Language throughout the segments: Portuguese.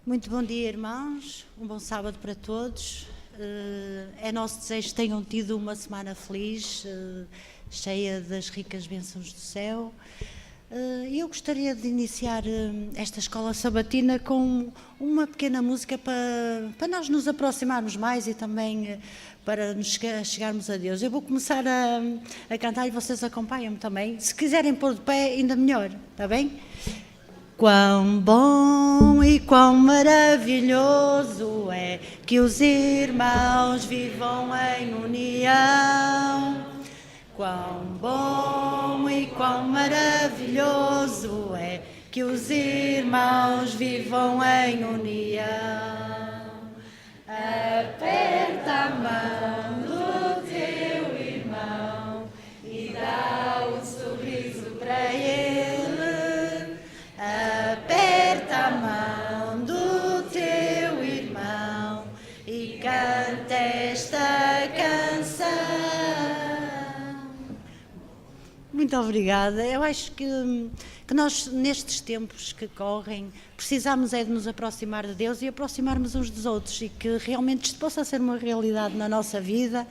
Muito bom dia, irmãos. Um bom sábado para todos. É nosso desejo que tenham tido uma semana feliz, cheia das ricas bênçãos do céu. Eu gostaria de iniciar esta escola sabatina com uma pequena música para nós nos aproximarmos mais e também para nos chegarmos a Deus. Eu vou começar a cantar e vocês acompanham-me também. Se quiserem pôr de pé, ainda melhor, está bem? Quão bom e quão maravilhoso é que os irmãos vivam em união. Quão bom e quão maravilhoso é que os irmãos vivam em união. Aperta a mão do teu irmão e dá um sorriso para ele. Aperta a mão do teu irmão e canta esta canção. Muito obrigada. Eu acho que nós, nestes tempos que correm, precisamos é de nos aproximar de Deus e aproximarmos uns dos outros e que realmente isto possa ser uma realidade na nossa vida,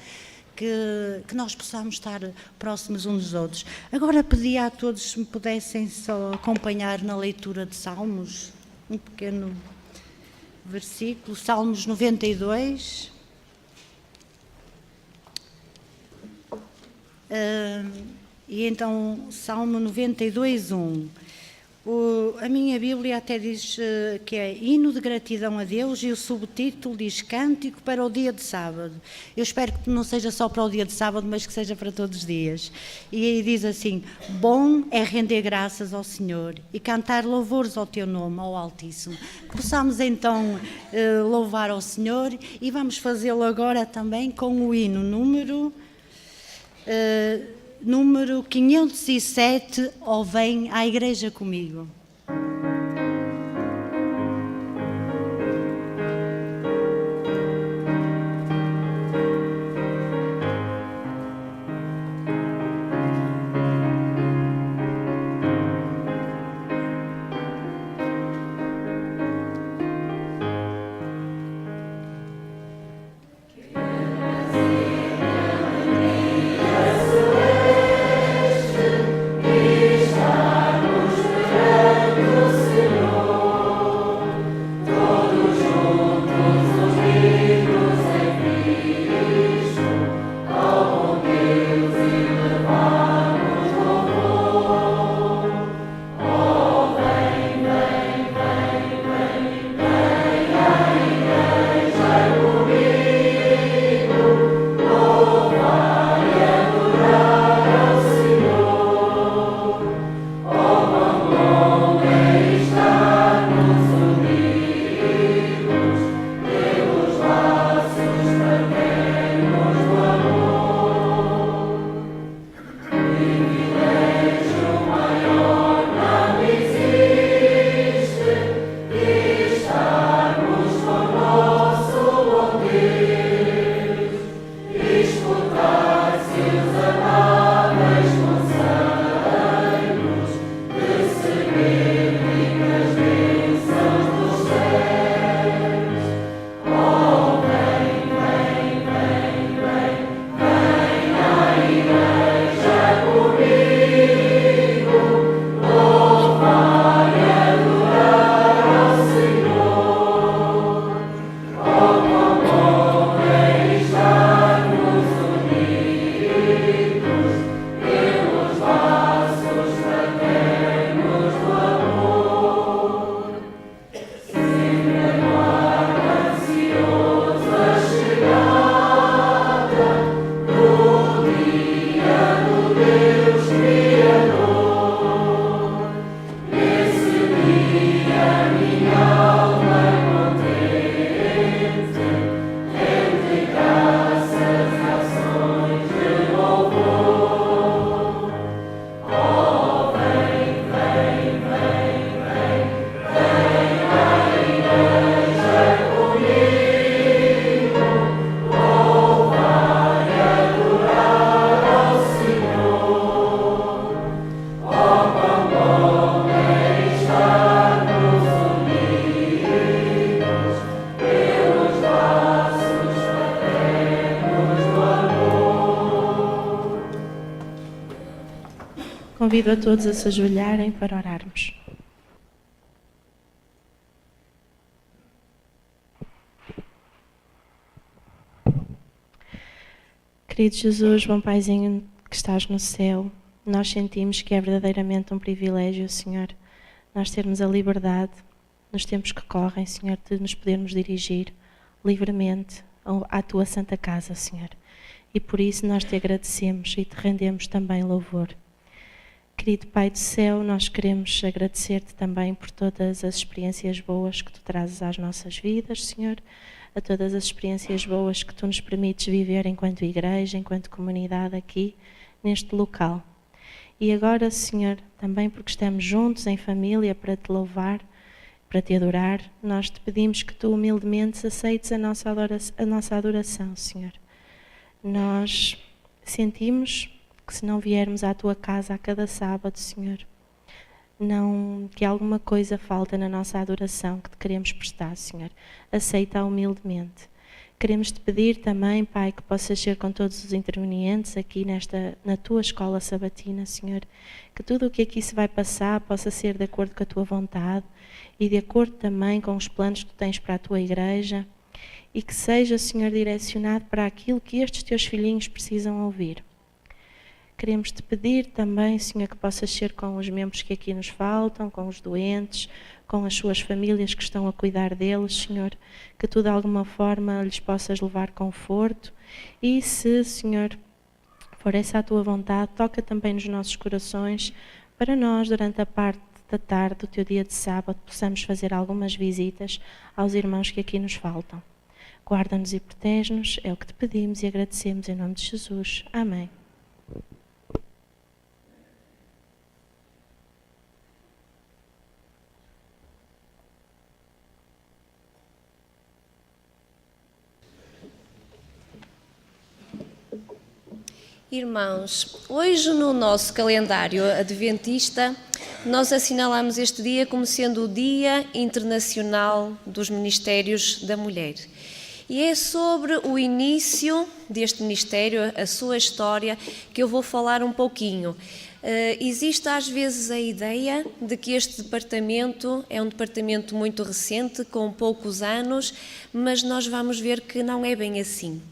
que nós possamos estar próximos uns dos outros. Agora pedia a todos se me pudessem só acompanhar na leitura de Salmos, um pequeno versículo, Salmos 92. E então, Salmo 92, 1. A minha Bíblia até diz que é hino de gratidão a Deus e o subtítulo diz cântico para o dia de sábado. Eu espero que não seja só para o dia de sábado, mas que seja para todos os dias. E aí diz assim: bom é render graças ao Senhor e cantar louvores ao teu nome, ao Altíssimo. Possamos então louvar ao Senhor e vamos fazê-lo agora também com o hino número 507, ó vem à igreja comigo. Estamos convido a todos a se ajoelharem para orarmos. Querido Jesus, bom Paizinho que estás no céu, nós sentimos que é verdadeiramente um privilégio, Senhor, nós termos a liberdade, nos tempos que correm, Senhor, de nos podermos dirigir livremente à Tua Santa Casa, Senhor. E por isso nós te agradecemos e te rendemos também louvor. Querido Pai do céu, nós queremos agradecer-te também por todas as experiências boas que tu trazes às nossas vidas, Senhor, a todas as experiências boas que tu nos permites viver enquanto igreja, enquanto comunidade aqui, neste local. E agora, Senhor, também porque estamos juntos em família para te louvar, para te adorar, nós te pedimos que tu humildemente aceites a nossa adoração, Senhor. Nós sentimos que se não viermos à tua casa a cada sábado, Senhor, que alguma coisa falta na nossa adoração que te queremos prestar, Senhor. Aceita-a humildemente. Queremos te pedir também, Pai, que possas ser com todos os intervenientes aqui na tua escola sabatina, Senhor, que tudo o que aqui se vai passar possa ser de acordo com a tua vontade e de acordo também com os planos que tu tens para a tua igreja e que seja, Senhor, direcionado para aquilo que estes teus filhinhos precisam ouvir. Queremos te pedir também, Senhor, que possas ser com os membros que aqui nos faltam, com os doentes, com as suas famílias que estão a cuidar deles, Senhor, que tu de alguma forma lhes possas levar conforto e se, Senhor, for essa a tua vontade, toca também nos nossos corações para nós, durante a parte da tarde do teu dia de sábado, possamos fazer algumas visitas aos irmãos que aqui nos faltam. Guarda-nos e protege-nos, é o que te pedimos e agradecemos em nome de Jesus. Amém. Irmãos, hoje no nosso calendário adventista, nós assinalamos este dia como sendo o Dia Internacional dos Ministérios da Mulher. E é sobre o início deste ministério, a sua história, que eu vou falar um pouquinho. Existe às vezes a ideia de que este departamento é um departamento muito recente, com poucos anos, mas nós vamos ver que não é bem assim.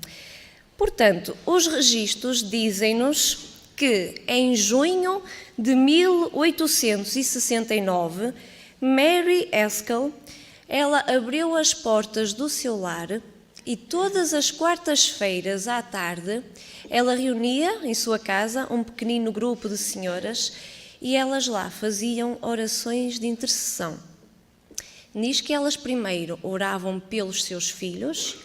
Portanto, os registros dizem-nos que em junho de 1869, Mary Haskell, ela abriu as portas do seu lar e todas as quartas-feiras à tarde ela reunia em sua casa um pequenino grupo de senhoras e elas lá faziam orações de intercessão. Diz que elas primeiro oravam pelos seus filhos,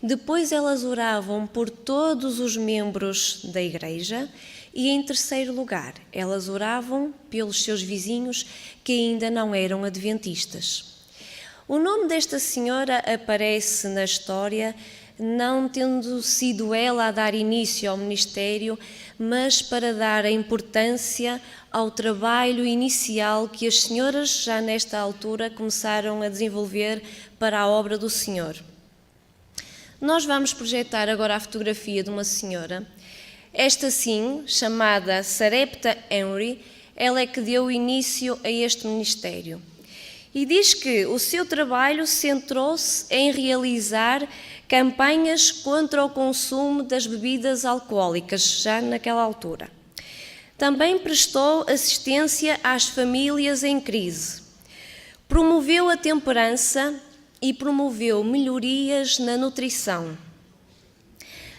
depois elas oravam por todos os membros da igreja e, em terceiro lugar, elas oravam pelos seus vizinhos que ainda não eram adventistas. O nome desta senhora aparece na história, não tendo sido ela a dar início ao ministério, mas para dar a importância ao trabalho inicial que as senhoras, já nesta altura, começaram a desenvolver para a obra do Senhor. Nós vamos projetar agora a fotografia de uma senhora, esta sim, chamada Sarepta Henry, ela é que deu início a este ministério. E diz que o seu trabalho centrou-se em realizar campanhas contra o consumo das bebidas alcoólicas, já naquela altura. Também prestou assistência às famílias em crise. Promoveu a temperança e promoveu melhorias na nutrição.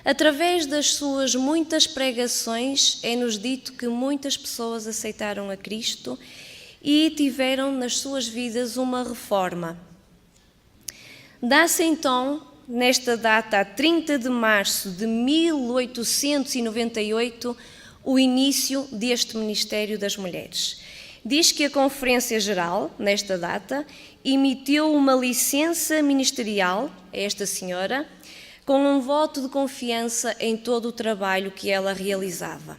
Através das suas muitas pregações, é-nos dito que muitas pessoas aceitaram a Cristo e tiveram nas suas vidas uma reforma. Dá-se então, nesta data, a 30 de março de 1898, o início deste Ministério das Mulheres. Diz que a Conferência Geral, nesta data, emitiu uma licença ministerial a esta senhora, com um voto de confiança em todo o trabalho que ela realizava.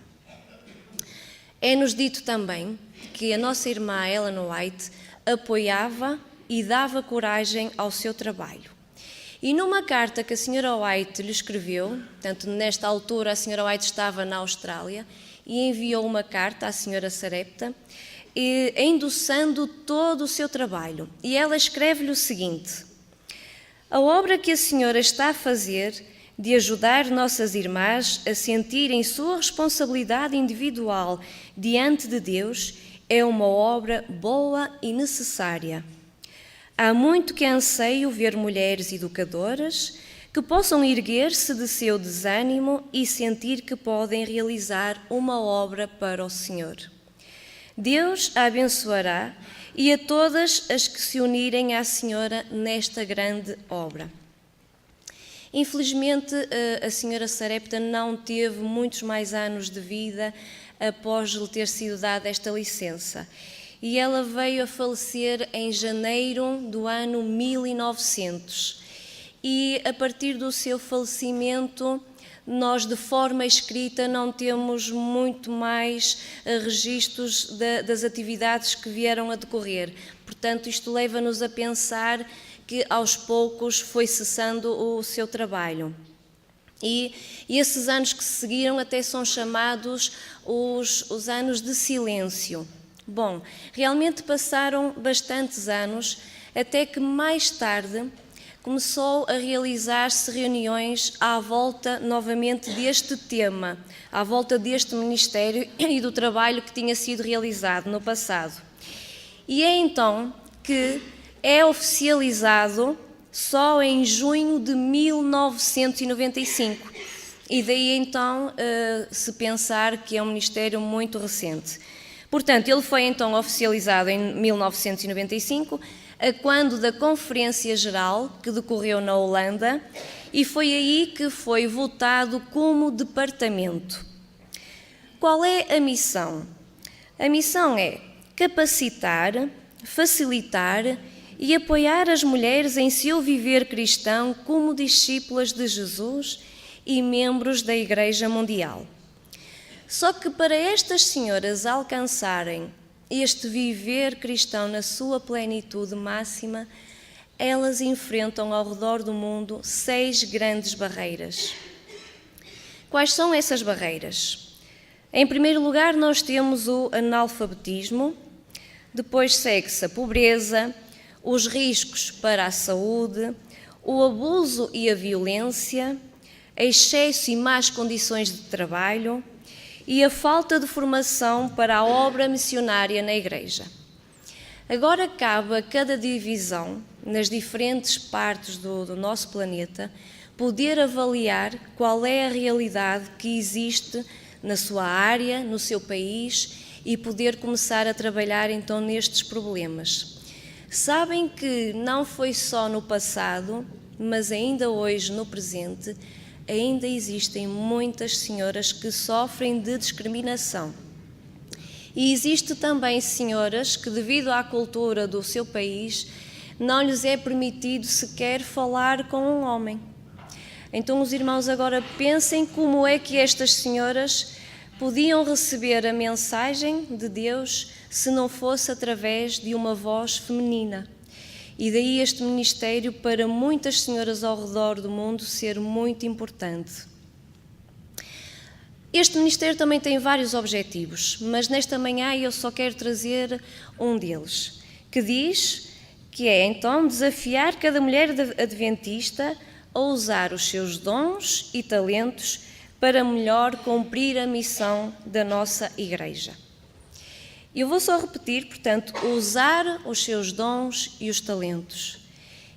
É-nos dito também que a nossa irmã Ellen White apoiava e dava coragem ao seu trabalho. E numa carta que a senhora White lhe escreveu, portanto, nesta altura a senhora White estava na Austrália, e enviou uma carta à senhora Sarepta, endossando todo o seu trabalho. E ela escreve-lhe o seguinte: a obra que a senhora está a fazer de ajudar nossas irmãs a sentirem sua responsabilidade individual diante de Deus é uma obra boa e necessária. Há muito que anseio ver mulheres educadoras que possam erguer-se de seu desânimo e sentir que podem realizar uma obra para o Senhor. Deus a abençoará e a todas as que se unirem à Senhora nesta grande obra. Infelizmente, a senhora Sarepta não teve muitos mais anos de vida após lhe ter sido dada esta licença. E ela veio a falecer em janeiro do ano 1900. E a partir do seu falecimento, nós de forma escrita não temos muito mais registros das atividades que vieram a decorrer. Portanto, isto leva-nos a pensar que aos poucos foi cessando o seu trabalho. E esses anos que se seguiram até são chamados os anos de silêncio. Bom, realmente passaram bastantes anos, até que mais tarde começou a realizar-se reuniões à volta novamente deste tema, à volta deste ministério e do trabalho que tinha sido realizado no passado. E é então que é oficializado só em junho de 1995. E daí então se pensar que é um ministério muito recente. Portanto, ele foi então oficializado em 1995, quando da Conferência Geral, que decorreu na Holanda, e foi aí que foi votado como departamento. Qual é a missão? A missão é capacitar, facilitar e apoiar as mulheres em seu viver cristão como discípulas de Jesus e membros da Igreja Mundial. Só que para estas senhoras alcançarem este viver cristão na sua plenitude máxima, elas enfrentam ao redor do mundo 6 grandes barreiras. Quais são essas barreiras? Em primeiro lugar, nós temos o analfabetismo, depois segue-se a pobreza, os riscos para a saúde, o abuso e a violência, excesso e más condições de trabalho e a falta de formação para a obra missionária na Igreja. Agora cabe a cada divisão, nas diferentes partes do nosso planeta, poder avaliar qual é a realidade que existe na sua área, no seu país, e poder começar a trabalhar então nestes problemas. Sabem que não foi só no passado, mas ainda hoje, no presente, ainda existem muitas senhoras que sofrem de discriminação. E existe também senhoras que, devido à cultura do seu país, não lhes é permitido sequer falar com um homem. Então os irmãos agora pensem como é que estas senhoras podiam receber a mensagem de Deus se não fosse através de uma voz feminina. E daí este ministério para muitas senhoras ao redor do mundo ser muito importante. Este ministério também tem vários objetivos, mas nesta manhã eu só quero trazer um deles, que diz que é então desafiar cada mulher adventista a usar os seus dons e talentos para melhor cumprir a missão da nossa Igreja. Eu vou só repetir, portanto, usar os seus dons e os talentos.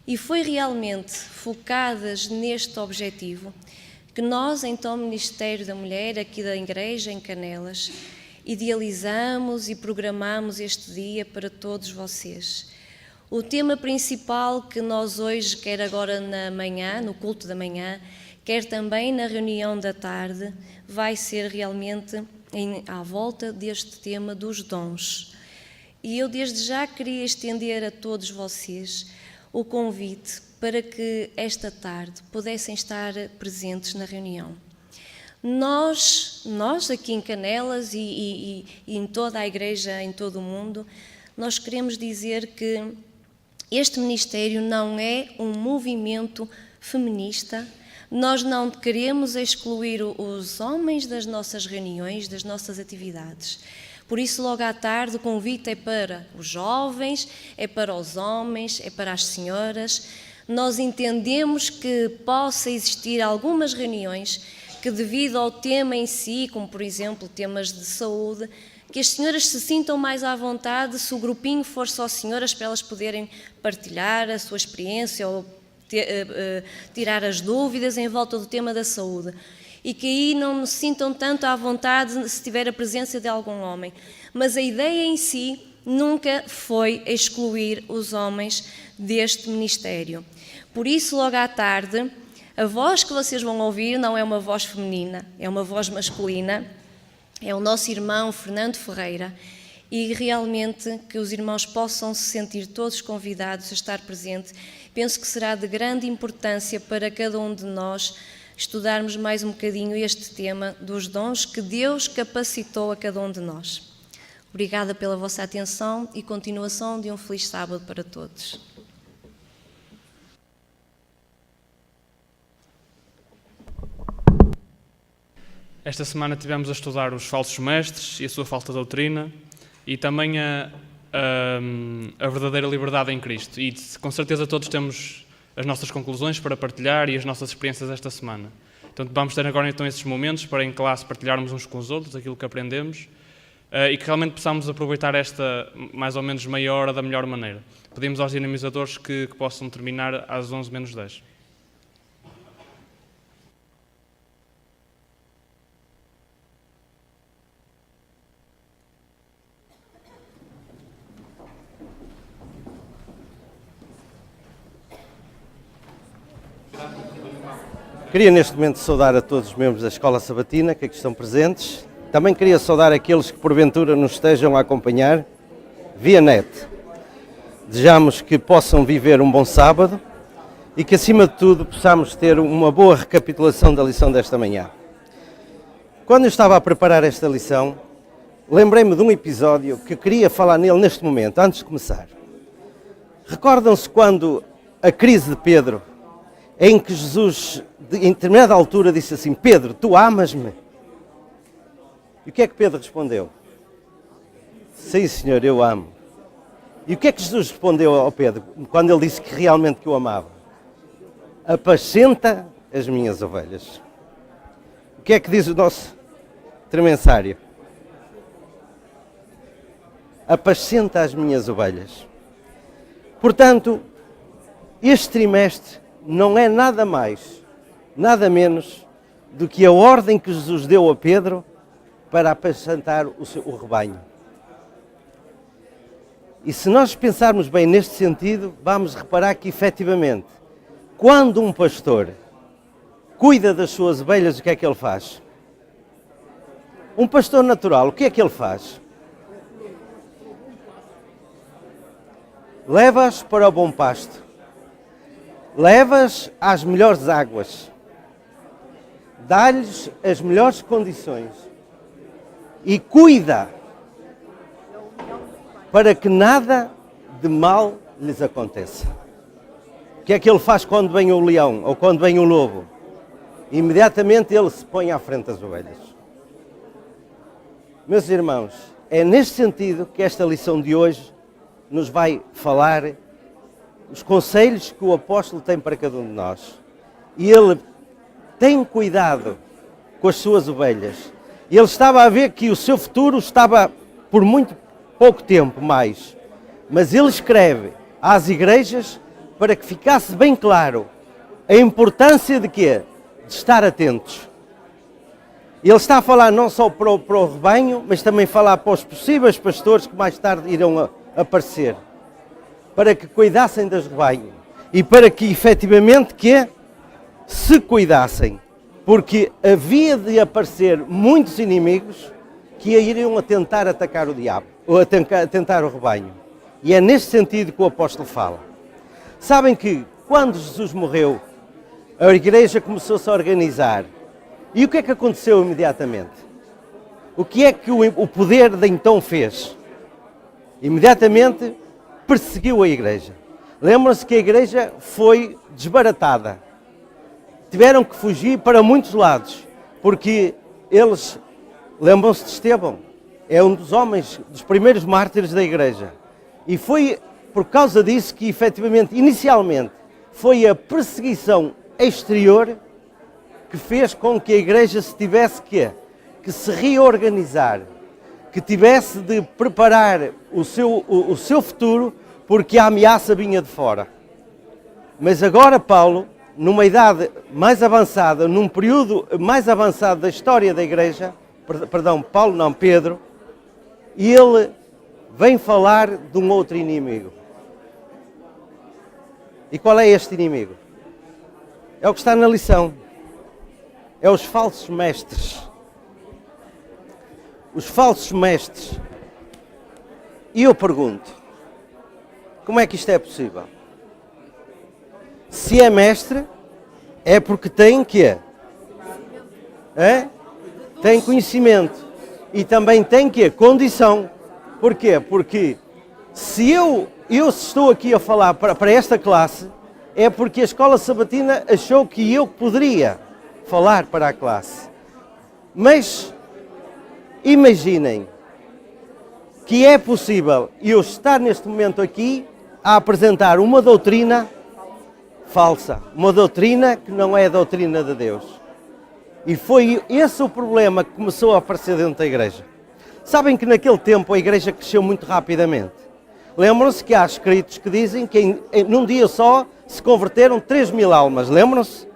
E foi realmente focadas neste objetivo que nós, então, Ministério da Mulher, aqui da Igreja em Canelas, idealizamos e programamos este dia para todos vocês. O tema principal que nós hoje, quer agora na manhã, no culto da manhã, quer também na reunião da tarde, vai ser realmente à volta deste tema dos dons. E eu desde já queria estender a todos vocês o convite para que esta tarde pudessem estar presentes na reunião. Nós aqui em Canelas e em toda a Igreja, em todo o mundo, nós queremos dizer que este ministério não é um movimento feminista, Nós não queremos excluir os homens das nossas reuniões, das nossas atividades. Por isso, logo à tarde, o convite é para os jovens, é para os homens, é para as senhoras. Nós entendemos que possa existir algumas reuniões que, devido ao tema em si, como por exemplo temas de saúde, que as senhoras se sintam mais à vontade se o grupinho for só senhoras, para elas poderem partilhar a sua experiência ou tirar as dúvidas em volta do tema da saúde. E que aí não se sintam tanto à vontade se tiver a presença de algum homem. Mas a ideia em si nunca foi excluir os homens deste ministério. Por isso, logo à tarde, a voz que vocês vão ouvir não é uma voz feminina, é uma voz masculina, é o nosso irmão Fernando Ferreira, e realmente que os irmãos possam se sentir todos convidados a estar presente. Penso que será de grande importância para cada um de nós estudarmos mais um bocadinho este tema dos dons que Deus capacitou a cada um de nós. Obrigada pela vossa atenção e continuação de um feliz sábado para todos. Esta semana tivemos a estudar os falsos mestres e a sua falsa doutrina e também a verdadeira liberdade em Cristo. E com certeza todos temos as nossas conclusões para partilhar e as nossas experiências esta semana. Então vamos ter agora então esses momentos para em classe partilharmos uns com os outros aquilo que aprendemos e que realmente possamos aproveitar esta mais ou menos meia hora da melhor maneira. Pedimos aos dinamizadores que possam terminar às 11:50. Queria neste momento saudar a todos os membros da Escola Sabatina que aqui estão presentes. Também queria saudar aqueles que porventura nos estejam a acompanhar via net. Desejamos que possam viver um bom sábado e que acima de tudo possamos ter uma boa recapitulação da lição desta manhã. Quando eu estava a preparar esta lição, lembrei-me de um episódio que queria falar nele neste momento, antes de começar. Recordam-se quando a crise de Pedro, em que Jesus, em determinada altura, disse assim: Pedro, tu amas-me? E o que é que Pedro respondeu? Sim, Senhor, eu amo. E o que é que Jesus respondeu ao Pedro, quando ele disse que realmente que o amava? Apacenta as minhas ovelhas. O que é que diz o nosso tremensário? Apacenta as minhas ovelhas. Portanto, este trimestre não é nada mais, nada menos do que a ordem que Jesus deu a Pedro para apacentar o rebanho. E se nós pensarmos bem neste sentido, vamos reparar que efetivamente, quando um pastor cuida das suas ovelhas, o que é que ele faz? Um pastor natural, o que é que ele faz? Leva-as para o bom pasto. Leva-as às melhores águas, dá-lhes as melhores condições e cuida para que nada de mal lhes aconteça. O que é que ele faz quando vem o leão ou quando vem o lobo? Imediatamente ele se põe à frente das ovelhas. Meus irmãos, é neste sentido que esta lição de hoje nos vai falar os conselhos que o apóstolo tem para cada um de nós. E ele tem cuidado com as suas ovelhas. Ele estava a ver que o seu futuro estava por muito pouco tempo mais. Mas ele escreve às igrejas para que ficasse bem claro a importância de quê? De estar atentos. Ele está a falar não só para o rebanho, mas também falar para os possíveis pastores que mais tarde irão aparecer. Para que cuidassem das rebanhos e para que efetivamente que se cuidassem, porque havia de aparecer muitos inimigos que iriam a tentar atacar o diabo, ou a tentar o rebanho. E é neste sentido que o apóstolo fala. Sabem que quando Jesus morreu, a igreja começou-se a organizar. E o que é que aconteceu imediatamente? O que é que o poder de então fez? Imediatamente perseguiu a igreja. Lembram-se que a igreja foi desbaratada. tiveram que fugir para muitos lados, porque eles, lembram-se de Estevão, é um dos homens, dos primeiros mártires da igreja. E foi por causa disso que, efetivamente, inicialmente, foi a perseguição exterior que fez com que a igreja se tivesse que se reorganizar, que tivesse de preparar o seu futuro, porque a ameaça vinha de fora. Mas agora Paulo, numa idade mais avançada, num período mais avançado da história da igreja, Paulo não, Pedro, e ele vem falar de um outro inimigo. E qual é este inimigo? É o que está na lição. É os falsos mestres. Os falsos mestres. E eu pergunto, como é que isto é possível? Se é mestre, é porque tem quê? Tem conhecimento. E também tem quê? Condição. Porquê? Porque se eu estou aqui a falar para esta classe, é porque a Escola Sabatina achou que eu poderia falar para a classe. Mas imaginem que é possível eu estar neste momento aqui a apresentar uma doutrina falsa, uma doutrina que não é a doutrina de Deus. E foi esse o problema que começou a aparecer dentro da igreja. Sabem que naquele tempo a igreja cresceu muito rapidamente. Lembram-se que há escritos que dizem que num dia só se converteram 3.000 almas, lembram-se?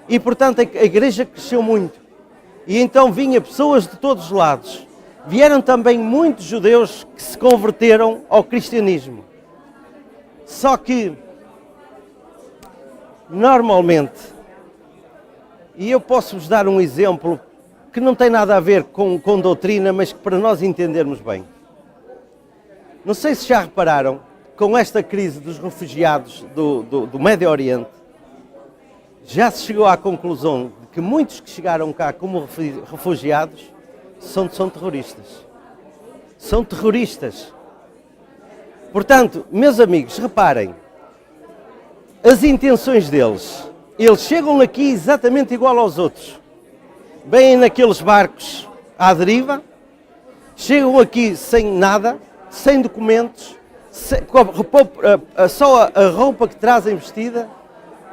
E portanto a igreja cresceu muito. E então vinha pessoas de todos os lados. Vieram também muitos judeus que se converteram ao cristianismo. Só que, normalmente, e eu posso-vos dar um exemplo que não tem nada a ver com doutrina, mas que para nós entendermos bem. Não sei se já repararam, com esta crise dos refugiados do Médio Oriente, já se chegou à conclusão de que muitos que chegaram cá como refugiados são terroristas. São terroristas. Portanto, meus amigos, reparem, as intenções deles, eles chegam aqui exatamente igual aos outros. Vêm naqueles barcos à deriva, chegam aqui sem nada, sem documentos, só a roupa que trazem vestida.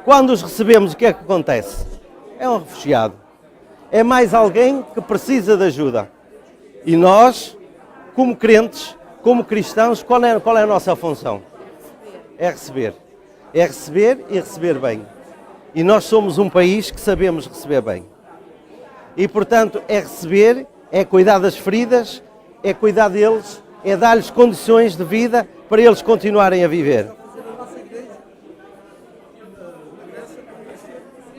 Quando os recebemos, o que é que acontece? É um refugiado. É mais alguém que precisa de ajuda. E nós, como crentes, como cristãos, qual é a nossa função? É receber. É receber e receber bem. E nós somos um país que sabemos receber bem. E, portanto, é receber, é cuidar das feridas, é cuidar deles, é dar-lhes condições de vida para eles continuarem a viver.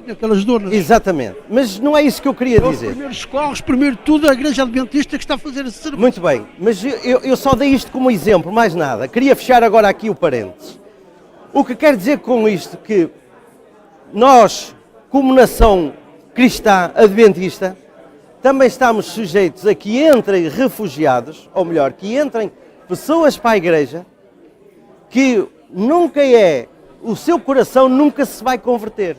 Aquelas donas. Exatamente. Mas não é isso que eu queria dizer. Os primeiros socorros, primeiro de tudo, a Igreja Adventista que está a fazer esse serviço. Muito bem, mas eu só dei isto como exemplo, mais nada. Queria fechar agora aqui o parênteses. O que quer dizer com isto que nós, como nação cristã adventista, também estamos sujeitos a que entrem refugiados, ou melhor, que entrem pessoas para a igreja, que nunca o seu coração nunca se vai converter.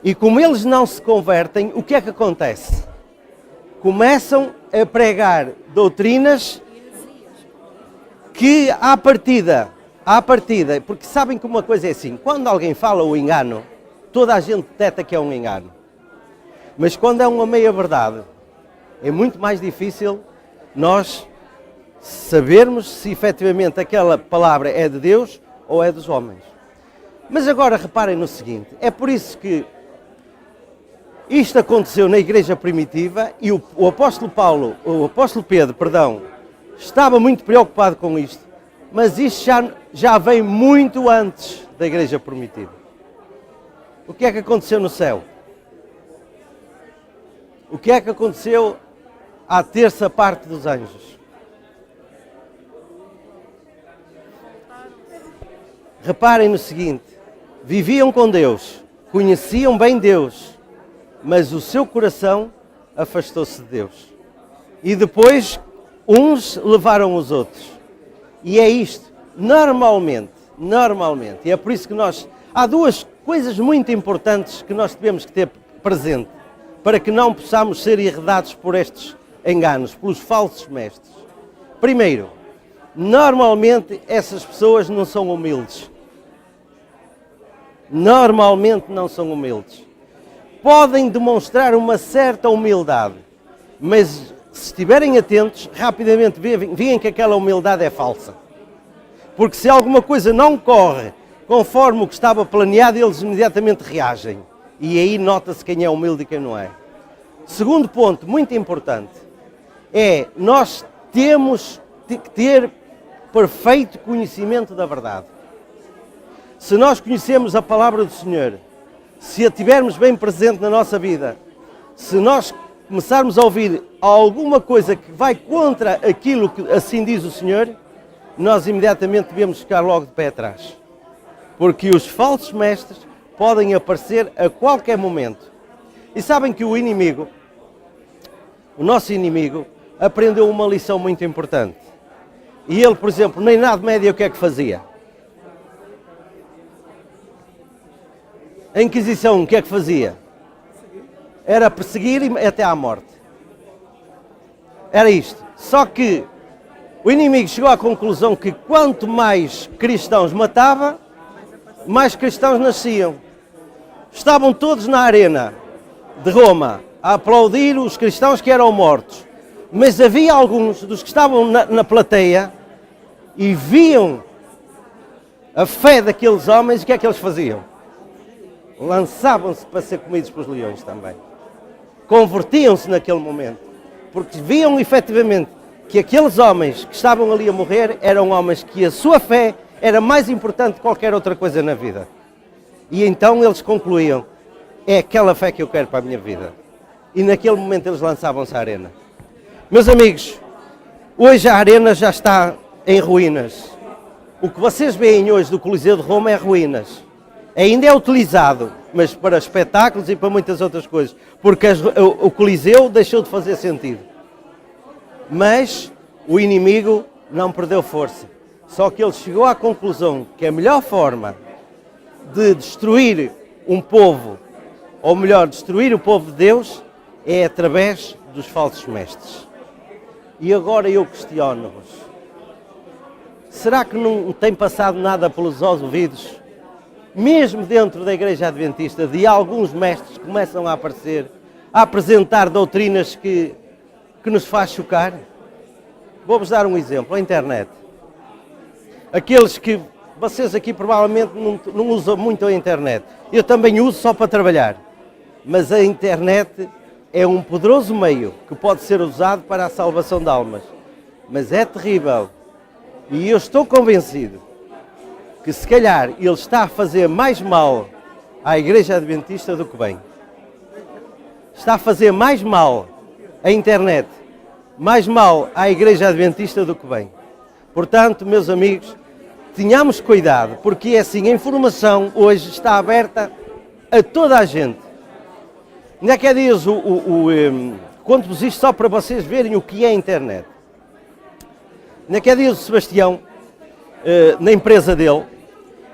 E como eles não se convertem, o que é que acontece? Começam a pregar doutrinas que à partida, porque sabem que uma coisa é assim, quando alguém fala o engano, toda a gente detecta que é um engano. Mas quando é uma meia-verdade, é muito mais difícil nós sabermos se efetivamente aquela palavra é de Deus ou é dos homens. Mas agora reparem no seguinte, é por isso que isto aconteceu na igreja primitiva e o apóstolo Pedro, estava muito preocupado com isto, mas isto já vem muito antes da igreja primitiva. O que é que aconteceu no céu? O que é que aconteceu à terça parte dos anjos? Reparem no seguinte, viviam com Deus, conheciam bem Deus, mas o seu coração afastou-se de Deus. E depois, uns levaram os outros. E é isto. Normalmente, Normalmente. E é por isso que há duas coisas muito importantes que nós devemos que ter presente para que não possamos ser enredados por estes enganos, pelos falsos mestres. Primeiro, normalmente essas pessoas não são humildes. Normalmente não são humildes. Podem demonstrar uma certa humildade, mas se estiverem atentos, rapidamente veem que aquela humildade é falsa. Porque se alguma coisa não corre conforme o que estava planeado, eles imediatamente reagem. E aí nota-se quem é humilde e quem não é. Segundo ponto, muito importante, é nós temos que ter perfeito conhecimento da verdade. Se nós conhecemos a palavra do Senhor, se a tivermos bem presente na nossa vida, se nós começarmos a ouvir alguma coisa que vai contra aquilo que assim diz o Senhor, nós imediatamente devemos ficar logo de pé atrás. Porque os falsos mestres podem aparecer a qualquer momento. E sabem que o inimigo, o nosso inimigo, aprendeu uma lição muito importante. E ele, por exemplo, na Idade Média, o que é que fazia? A Inquisição, o que é que fazia? Era perseguir até à morte. Era isto. Só que o inimigo chegou à conclusão que quanto mais cristãos matava, mais cristãos nasciam. Estavam todos na arena de Roma a aplaudir os cristãos que eram mortos. Mas havia alguns dos que estavam na plateia e viam a fé daqueles homens, o que é que eles faziam? Lançavam-se para ser comidos pelos leões também. Convertiam-se naquele momento, porque viam efetivamente que aqueles homens que estavam ali a morrer eram homens que a sua fé era mais importante que qualquer outra coisa na vida. E então eles concluíam, é aquela fé que eu quero para a minha vida. E naquele momento eles lançavam-se à arena. Meus amigos, hoje a arena já está em ruínas. O que vocês veem hoje do Coliseu de Roma é ruínas. Ainda é utilizado, mas para espetáculos e para muitas outras coisas, porque o Coliseu deixou de fazer sentido. Mas o inimigo não perdeu força. Só que ele chegou à conclusão que a melhor forma de destruir um povo, ou melhor, destruir o povo de Deus, é através dos falsos mestres. E agora eu questiono-vos, será que não tem passado nada pelos ouvidos, mesmo dentro da Igreja Adventista, de alguns mestres que começam a aparecer, a apresentar doutrinas que nos faz chocar? Vou-vos dar um exemplo, a internet. Aqueles que, vocês aqui provavelmente não usam muito a internet, eu também uso só para trabalhar, mas a internet é um poderoso meio que pode ser usado para a salvação de almas, mas é terrível, e eu estou convencido que se calhar ele está a fazer mais mal à Igreja Adventista do que bem. Está a fazer mais mal à internet, mais mal à Igreja Adventista do que bem. Portanto, meus amigos, tenhamos cuidado, porque assim, a informação hoje está aberta a toda a gente. Não é que é dias, conto-vos isto só para vocês verem o que é a internet. Não é que é dias o Sebastião, na empresa dele,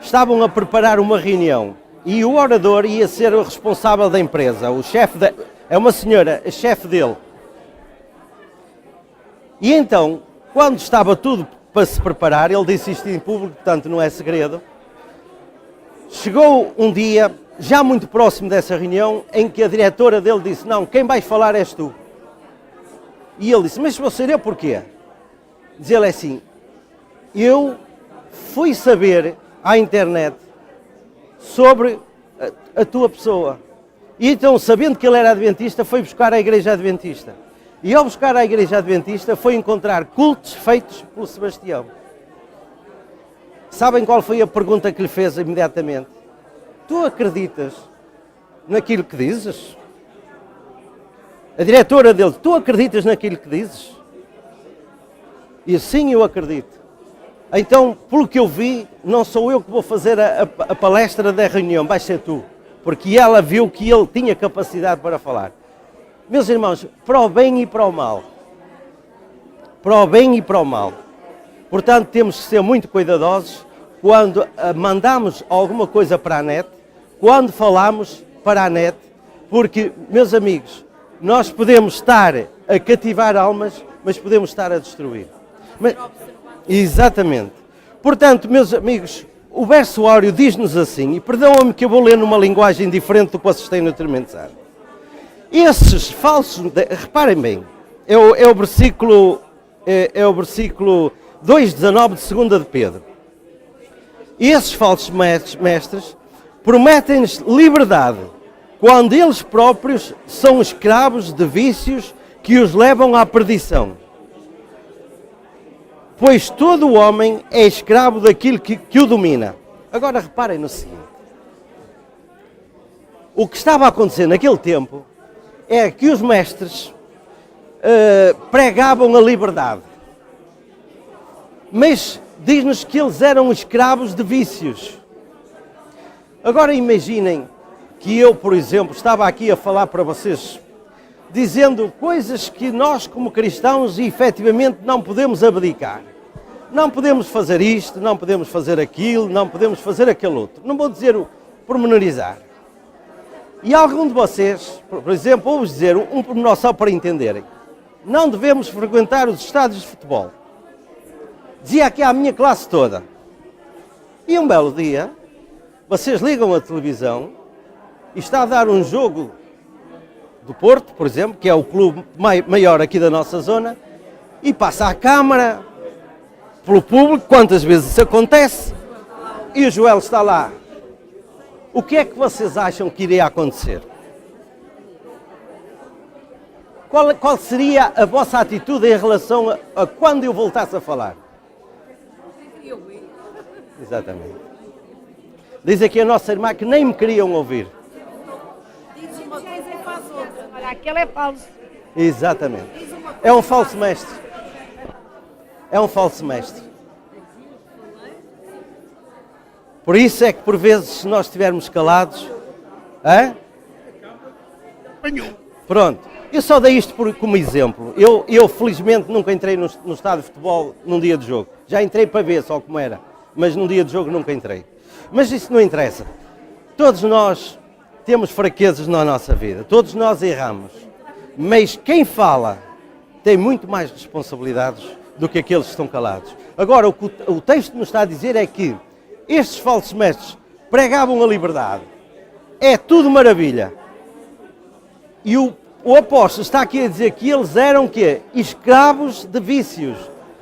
estavam a preparar uma reunião e o orador ia ser o responsável da empresa, o chefe, é uma senhora, a chefe dele. E então, quando estava tudo para se preparar, ele disse isto em público, portanto não é segredo, chegou um dia, já muito próximo dessa reunião, em que a diretora dele disse, não, quem vai falar és tu. E ele disse, mas vou ser eu porquê? Diz ele assim, eu fui saber à internet sobre a tua pessoa. E então, sabendo que ele era adventista, foi buscar a Igreja Adventista. E ao buscar a Igreja Adventista, foi encontrar cultos feitos pelo Sebastião. Sabem qual foi a pergunta que lhe fez imediatamente? Tu acreditas naquilo que dizes? A diretora dele, tu acreditas naquilo que dizes? E sim, eu acredito. Então, pelo que eu vi, não sou eu que vou fazer a palestra da reunião, vai ser tu. Porque ela viu que ele tinha capacidade para falar. Meus irmãos, para o bem e para o mal. Para o bem e para o mal. Portanto, temos que ser muito cuidadosos quando mandamos alguma coisa para a net, quando falamos para a net, porque, meus amigos, nós podemos estar a cativar almas, mas podemos estar a destruir. Exatamente. Portanto, meus amigos, o verso áureo diz-nos assim, e perdoam-me que eu vou ler numa linguagem diferente do que vocês têm naturalmente. Esses falsos, reparem bem, é o versículo 2,19 de 2 de Pedro. Esses falsos mestres prometem-nos liberdade, quando eles próprios são escravos de vícios que os levam à perdição. Pois todo o homem é escravo daquilo que o domina. Agora reparem no seguinte. O que estava a acontecer naquele tempo é que os mestres pregavam a liberdade. Mas diz-nos que eles eram escravos de vícios. Agora imaginem que eu, por exemplo, estava aqui a falar para vocês, dizendo coisas que nós, como cristãos, efetivamente não podemos abdicar. Não podemos fazer isto, não podemos fazer aquilo, não podemos fazer aquele outro. Não vou dizer pormenorizar. E algum de vocês, por exemplo, vou-vos dizer um pormenor só para entenderem. Não devemos frequentar os estádios de futebol. Dizia aqui à minha classe toda. E um belo dia, vocês ligam a televisão e está a dar um jogo do Porto, por exemplo, que é o clube maior aqui da nossa zona, e passa a câmara pelo público, quantas vezes isso acontece, e o Joel está lá. O que é que vocês acham que iria acontecer? Qual seria a vossa atitude em relação a quando eu voltasse a falar? Exatamente. Diz aqui a nossa irmã que nem me queriam ouvir. Olha, aquele é falso. Exatamente. É um falso mestre. É um falso mestre. Por isso é que por vezes se nós estivermos calados, pronto. Eu só dei isto como exemplo. Eu felizmente nunca entrei no estádio de futebol num dia de jogo. Já entrei para ver só como era, mas num dia de jogo nunca entrei. Mas isso não interessa. Todos nós temos fraquezas na nossa vida, todos nós erramos. Mas quem fala tem muito mais responsabilidades do que aqueles que estão calados. Agora, o que o texto nos está a dizer é que estes falsos mestres pregavam a liberdade. É tudo maravilha. E o apóstolo está aqui a dizer que eles eram quê? Escravos de vícios.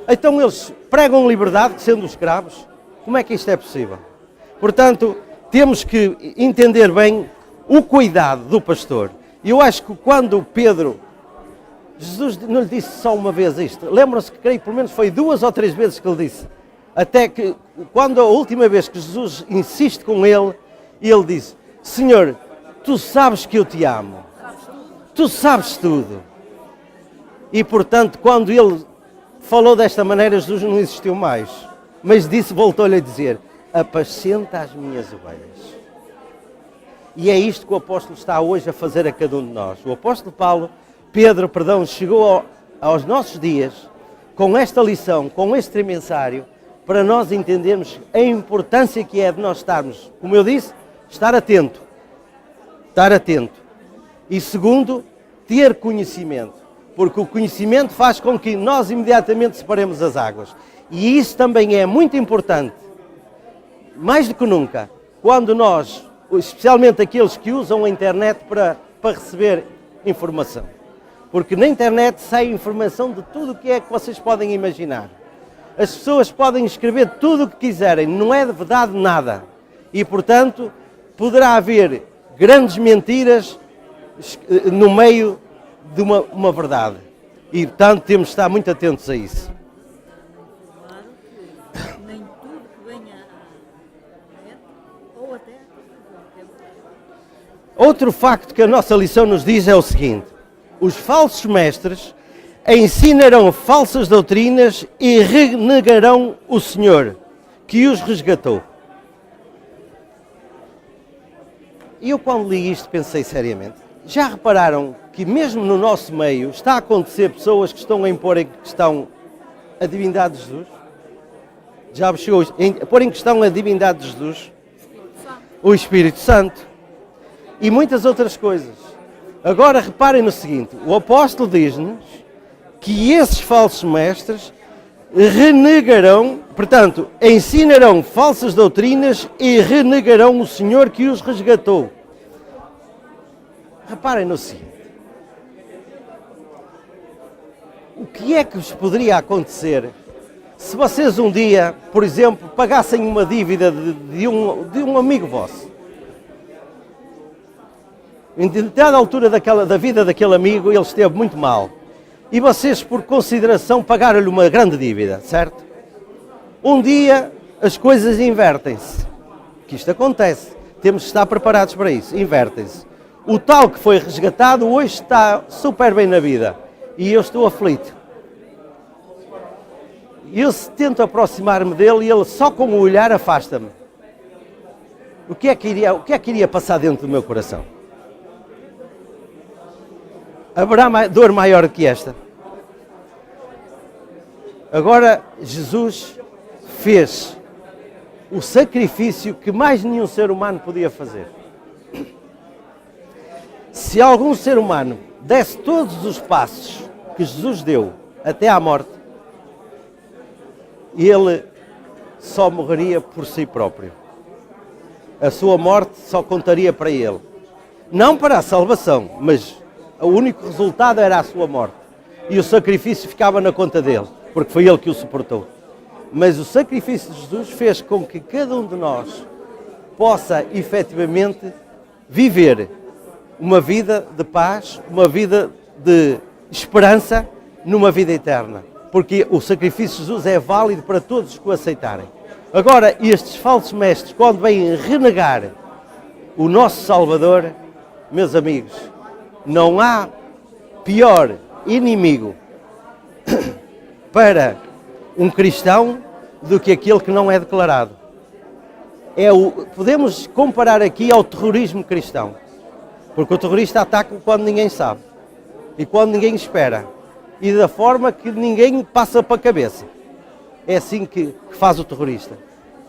Então eles pregam liberdade sendo escravos? Como é que isto é possível? Portanto, temos que entender bem o cuidado do pastor. E eu acho que quando Pedro, Jesus não lhe disse só uma vez isto. Lembram-se que creio pelo menos foi 2 ou 3 vezes que ele disse. Até que quando a última vez que Jesus insiste com ele, ele diz: Senhor, tu sabes que eu te amo. Tu sabes tudo. E portanto, quando ele falou desta maneira, Jesus não insistiu mais. Mas voltou-lhe a dizer: apacenta as minhas ovelhas. E é isto que o apóstolo está hoje a fazer a cada um de nós. O apóstolo Pedro, chegou aos nossos dias com esta lição, com este trimensário, para nós entendermos a importância que é de nós estarmos, como eu disse, estar atento. Estar atento. E segundo, ter conhecimento. Porque o conhecimento faz com que nós imediatamente separemos as águas. E isso também é muito importante, mais do que nunca, quando nós, especialmente aqueles que usam a internet para receber informação. Porque na internet sai informação de tudo o que é que vocês podem imaginar. As pessoas podem escrever tudo o que quiserem, não é de verdade nada. E, portanto, poderá haver grandes mentiras no meio de uma verdade. E, portanto, temos de estar muito atentos a isso. Nem tudo que venha à net, ou até. Outro facto que a nossa lição nos diz é o seguinte: os falsos mestres ensinarão falsas doutrinas e renegarão o Senhor, que os resgatou. E eu, quando li isto, pensei seriamente. Já repararam que mesmo no nosso meio está a acontecer pessoas que estão a impor em questão a divindade de Jesus? O diabo chegou a pôr em questão a divindade de Jesus, o Espírito Santo e muitas outras coisas. Agora reparem no seguinte, o apóstolo diz-nos que esses falsos mestres renegarão, portanto, ensinarão falsas doutrinas e renegarão o Senhor que os resgatou. Reparem no seguinte, o que é que vos poderia acontecer se vocês um dia, por exemplo, pagassem uma dívida de um amigo vosso? Em determinada altura da vida daquele amigo, ele esteve muito mal. E vocês, por consideração, pagaram-lhe uma grande dívida, certo? Um dia as coisas invertem-se. Que isto acontece. Temos de estar preparados para isso. Invertem-se. O tal que foi resgatado hoje está super bem na vida. E eu estou aflito. Eu tento aproximar-me dele e ele só com o olhar afasta-me. O que é que iria passar dentro do meu coração? Haverá dor maior que esta? Agora, Jesus fez o sacrifício que mais nenhum ser humano podia fazer. Se algum ser humano desse todos os passos que Jesus deu até à morte, ele só morreria por si próprio. A sua morte só contaria para ele. Não para a salvação, mas o único resultado era a sua morte. E o sacrifício ficava na conta dele, porque foi ele que o suportou. Mas o sacrifício de Jesus fez com que cada um de nós possa efetivamente viver uma vida de paz, uma vida de esperança, numa vida eterna. Porque o sacrifício de Jesus é válido para todos os que o aceitarem. Agora, estes falsos mestres, quando vêm renegar o nosso Salvador, meus amigos, não há pior inimigo para um cristão do que aquele que não é declarado. Podemos comparar aqui ao terrorismo cristão, porque o terrorista ataca quando ninguém sabe e quando ninguém espera e da forma que ninguém passa para a cabeça. É assim que faz o terrorista.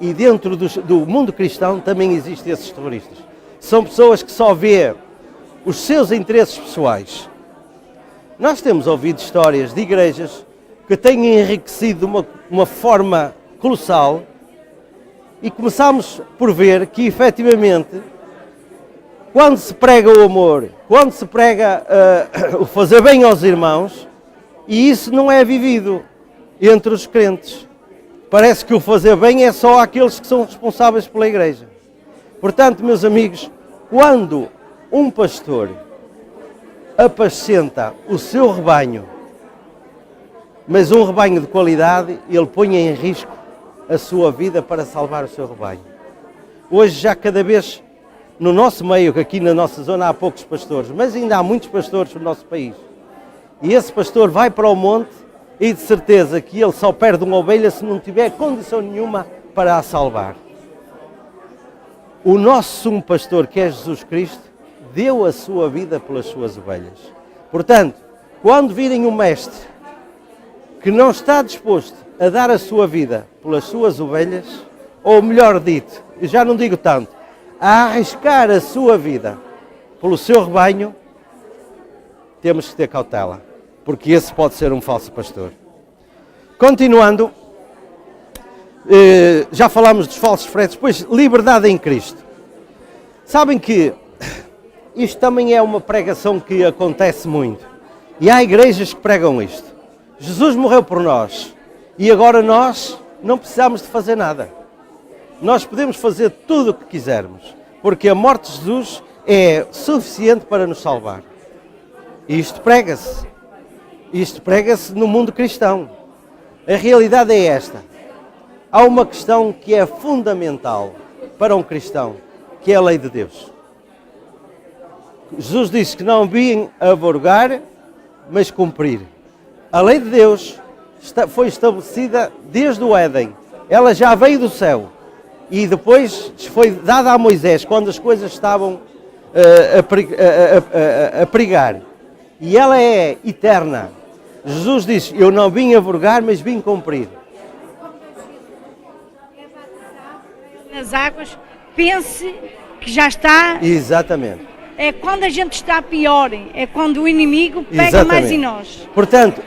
E dentro do mundo cristão também existem esses terroristas. São pessoas que só vê os seus interesses pessoais. Nós temos ouvido histórias de igrejas que têm enriquecido de uma forma colossal e começamos por ver que, efetivamente, quando se prega o amor, quando se prega o fazer bem aos irmãos, e isso não é vivido entre os crentes. Parece que o fazer bem é só aqueles que são responsáveis pela igreja. Portanto, meus amigos, quando um pastor apascenta o seu rebanho, mas um rebanho de qualidade, ele põe em risco a sua vida para salvar o seu rebanho. Hoje já cada vez no nosso meio, aqui na nossa zona, há poucos pastores, mas ainda há muitos pastores no nosso país. E esse pastor vai para o monte e de certeza que ele só perde uma ovelha se não tiver condição nenhuma para a salvar. O nosso sumo pastor, que é Jesus Cristo, deu a sua vida pelas suas ovelhas. Portanto, quando virem um mestre que não está disposto a dar a sua vida pelas suas ovelhas, ou melhor dito, eu já não digo tanto, a arriscar a sua vida pelo seu rebanho, temos que ter cautela, porque esse pode ser um falso pastor. Continuando, já falámos dos falsos fretes, depois liberdade em Cristo. Sabem que isto também é uma pregação que acontece muito. E há igrejas que pregam isto. Jesus morreu por nós e agora nós não precisamos de fazer nada. Nós podemos fazer tudo o que quisermos, porque a morte de Jesus é suficiente para nos salvar. E isto prega-se. Isto prega-se no mundo cristão. A realidade é esta. Há uma questão que é fundamental para um cristão, que é a lei de Deus. Jesus disse que não vim abrogar, mas cumprir. A lei de Deus foi estabelecida desde o Éden. Ela já veio do céu. E depois foi dada a Moisés, quando as coisas estavam a perigar. E ela é eterna. Jesus disse, eu não vim abrogar, mas vim cumprir. nas águas, pense que já está. Exatamente. É quando a gente está pior, é quando o inimigo pega Exatamente. mais em nós. Portanto,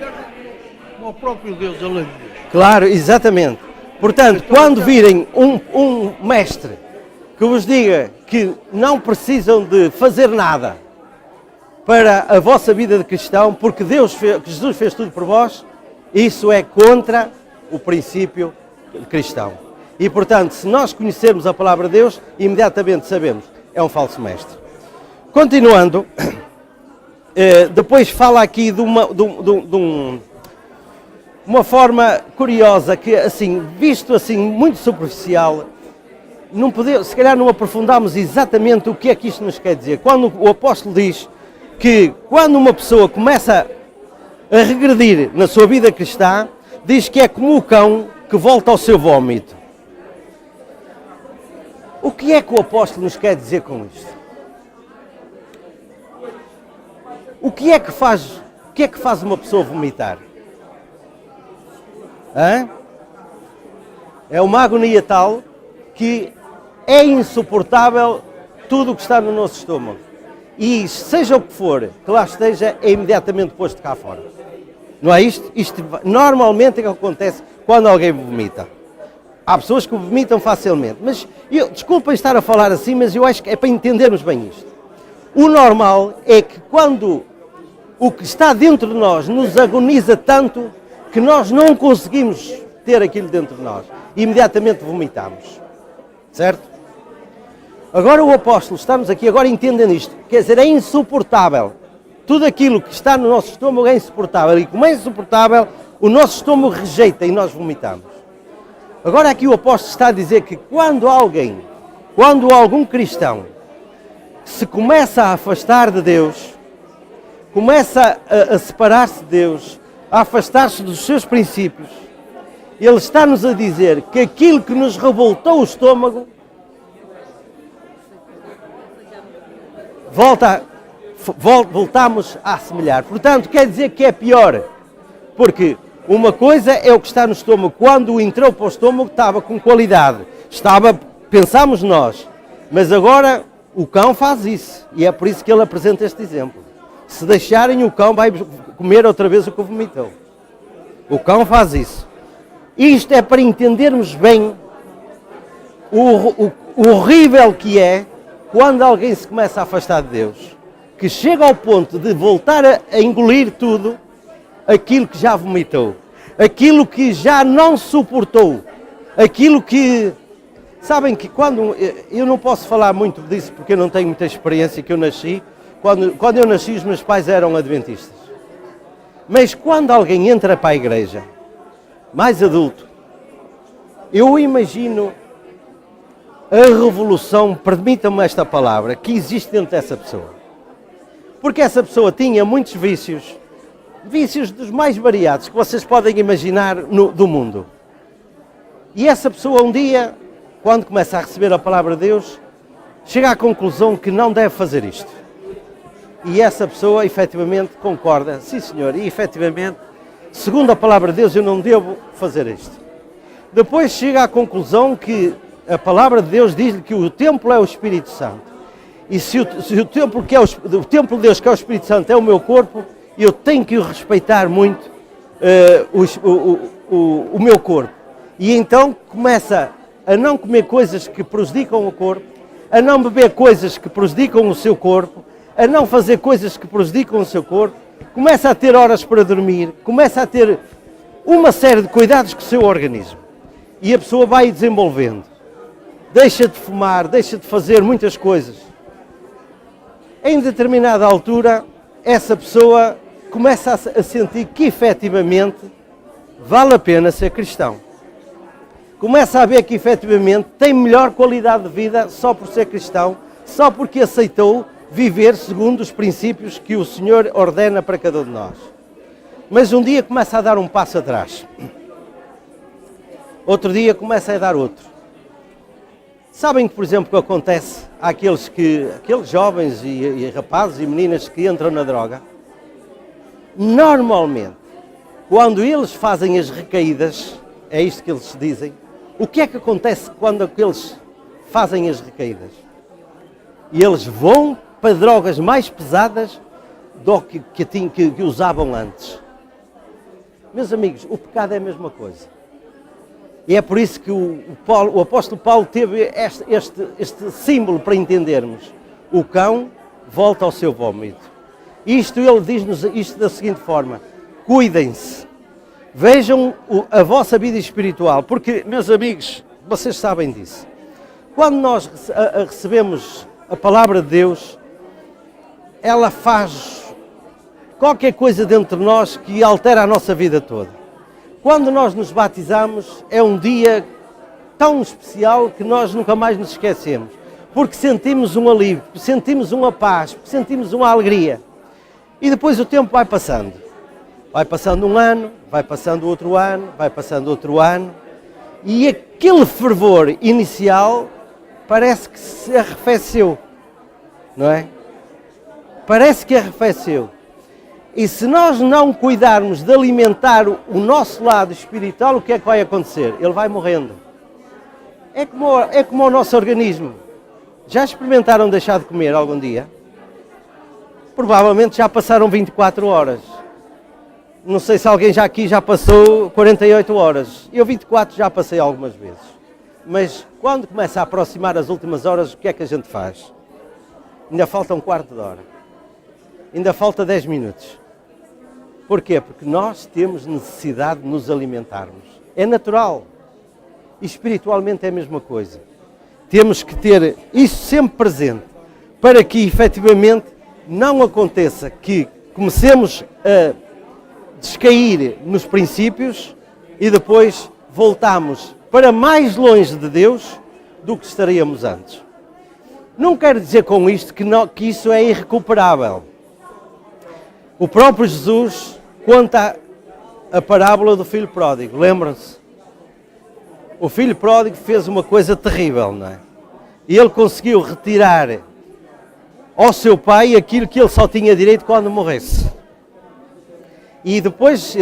O próprio Deus, ele diz. claro, exatamente. Portanto, quando virem um mestre que vos diga que não precisam de fazer nada para a vossa vida de cristão, porque que Jesus fez tudo por vós, isso é contra o princípio cristão. E, portanto, se nós conhecermos a palavra de Deus, imediatamente sabemos, é um falso mestre. Continuando, depois fala aqui de uma forma curiosa, que assim, visto assim, muito superficial, se calhar não aprofundamos exatamente o que é que isto nos quer dizer. Quando o apóstolo diz que quando uma pessoa começa a regredir na sua vida cristã, diz que é como o cão que volta ao seu vómito. O que é que o apóstolo nos quer dizer com isto? O que é que faz uma pessoa vomitar? Hã? É uma agonia tal que é insuportável tudo o que está no nosso estômago. E seja o que for que lá esteja, é imediatamente posto cá fora. Não é isto? Isto normalmente é o que acontece quando alguém vomita. Há pessoas que vomitam facilmente. Mas, desculpem estar a falar assim, mas eu acho que é para entendermos bem isto. O normal é que quando o que está dentro de nós nos agoniza tanto que nós não conseguimos ter aquilo dentro de nós. E imediatamente vomitamos. Certo? Agora o apóstolo, estamos aqui, agora entendem isto. Quer dizer, é insuportável. Tudo aquilo que está no nosso estômago é insuportável. E como é insuportável, o nosso estômago rejeita e nós vomitamos. Agora aqui o apóstolo está a dizer que quando algum cristão se começa a afastar de Deus, começa a separar-se de Deus, a afastar-se dos seus princípios, ele está-nos a dizer que aquilo que nos revoltou o estômago voltamos a assemelhar. Portanto, quer dizer que é pior, porque uma coisa é o que está no estômago. Quando entrou para o estômago estava com qualidade, pensámos nós, mas agora o cão faz isso, e é por isso que ele apresenta este exemplo. Se deixarem, o cão vai comer outra vez o que vomitou. O cão faz isso. Isto é para entendermos bem o horrível que é quando alguém se começa a afastar de Deus, que chega ao ponto de voltar a engolir tudo aquilo que já vomitou, aquilo que já não suportou, aquilo que... Sabem que quando... Eu não posso falar muito disso porque eu não tenho muita experiência, que eu nasci. Quando eu nasci, os meus pais eram adventistas. Mas quando alguém entra para a igreja, mais adulto, eu imagino a revolução, permitam-me esta palavra, que existe dentro dessa pessoa. Porque essa pessoa tinha muitos vícios dos mais variados que vocês podem imaginar do mundo. E essa pessoa um dia, quando começa a receber a palavra de Deus, chega à conclusão que não deve fazer isto. E essa pessoa efetivamente concorda, sim senhor, e efetivamente, segundo a palavra de Deus, eu não devo fazer isto. Depois chega à conclusão que a palavra de Deus diz-lhe que o templo é o Espírito Santo. E se o templo de Deus, que é o Espírito Santo, é o meu corpo, eu tenho que o respeitar muito, o meu corpo. E então começa a não comer coisas que prejudicam o corpo, a não beber coisas que prejudicam o seu corpo, a não fazer coisas que prejudicam o seu corpo, começa a ter horas para dormir, começa a ter uma série de cuidados com o seu organismo. E a pessoa vai desenvolvendo. Deixa de fumar, deixa de fazer muitas coisas. Em determinada altura, essa pessoa começa a sentir que efetivamente vale a pena ser cristão. Começa a ver que efetivamente tem melhor qualidade de vida só por ser cristão, só porque aceitou viver segundo os princípios que o Senhor ordena para cada um de nós. Mas um dia começa a dar um passo atrás. Outro dia começa a dar outro. Sabem que, por exemplo, o que acontece àqueles jovens e rapazes e meninas que entram na droga? Normalmente, quando eles fazem as recaídas, é isto que eles dizem, o que é que acontece quando aqueles fazem as recaídas. E eles vão para drogas mais pesadas do que usavam antes. Meus amigos, o pecado é a mesma coisa. E é por isso que o apóstolo Paulo teve este símbolo para entendermos. O cão volta ao seu vómito. Ele diz-nos isto da seguinte forma: cuidem-se, vejam a vossa vida espiritual, porque, meus amigos, vocês sabem disso. Quando nós recebemos a palavra de Deus, ela faz qualquer coisa dentro de nós que altera a nossa vida toda. Quando nós nos batizamos, é um dia tão especial que nós nunca mais nos esquecemos, porque sentimos um alívio, sentimos uma paz, sentimos uma alegria. E depois o tempo vai passando. Vai passando um ano, vai passando outro ano, vai passando outro ano, e aquele fervor inicial parece que se arrefeceu, não é? Parece que arrefeceu. E se nós não cuidarmos de alimentar o nosso lado espiritual, o que é que vai acontecer? Ele vai morrendo. É como o nosso organismo. Já experimentaram deixar de comer algum dia? Provavelmente já passaram 24 horas. Não sei se alguém aqui já passou 48 horas. Eu 24 já passei algumas vezes. Mas quando começa a aproximar as últimas horas, o que é que a gente faz? Ainda falta um quarto de hora. Ainda falta 10 minutos. Porquê? Porque nós temos necessidade de nos alimentarmos. É natural. E espiritualmente é a mesma coisa. Temos que ter isso sempre presente para que efetivamente não aconteça que comecemos a descair nos princípios e depois voltamos para mais longe de Deus do que estaríamos antes. Não quero dizer com isto que isso é irrecuperável. O próprio Jesus conta a parábola do filho pródigo, lembram-se? O filho pródigo fez uma coisa terrível, não é? E ele conseguiu retirar ao seu pai aquilo que ele só tinha direito quando morresse. E depois,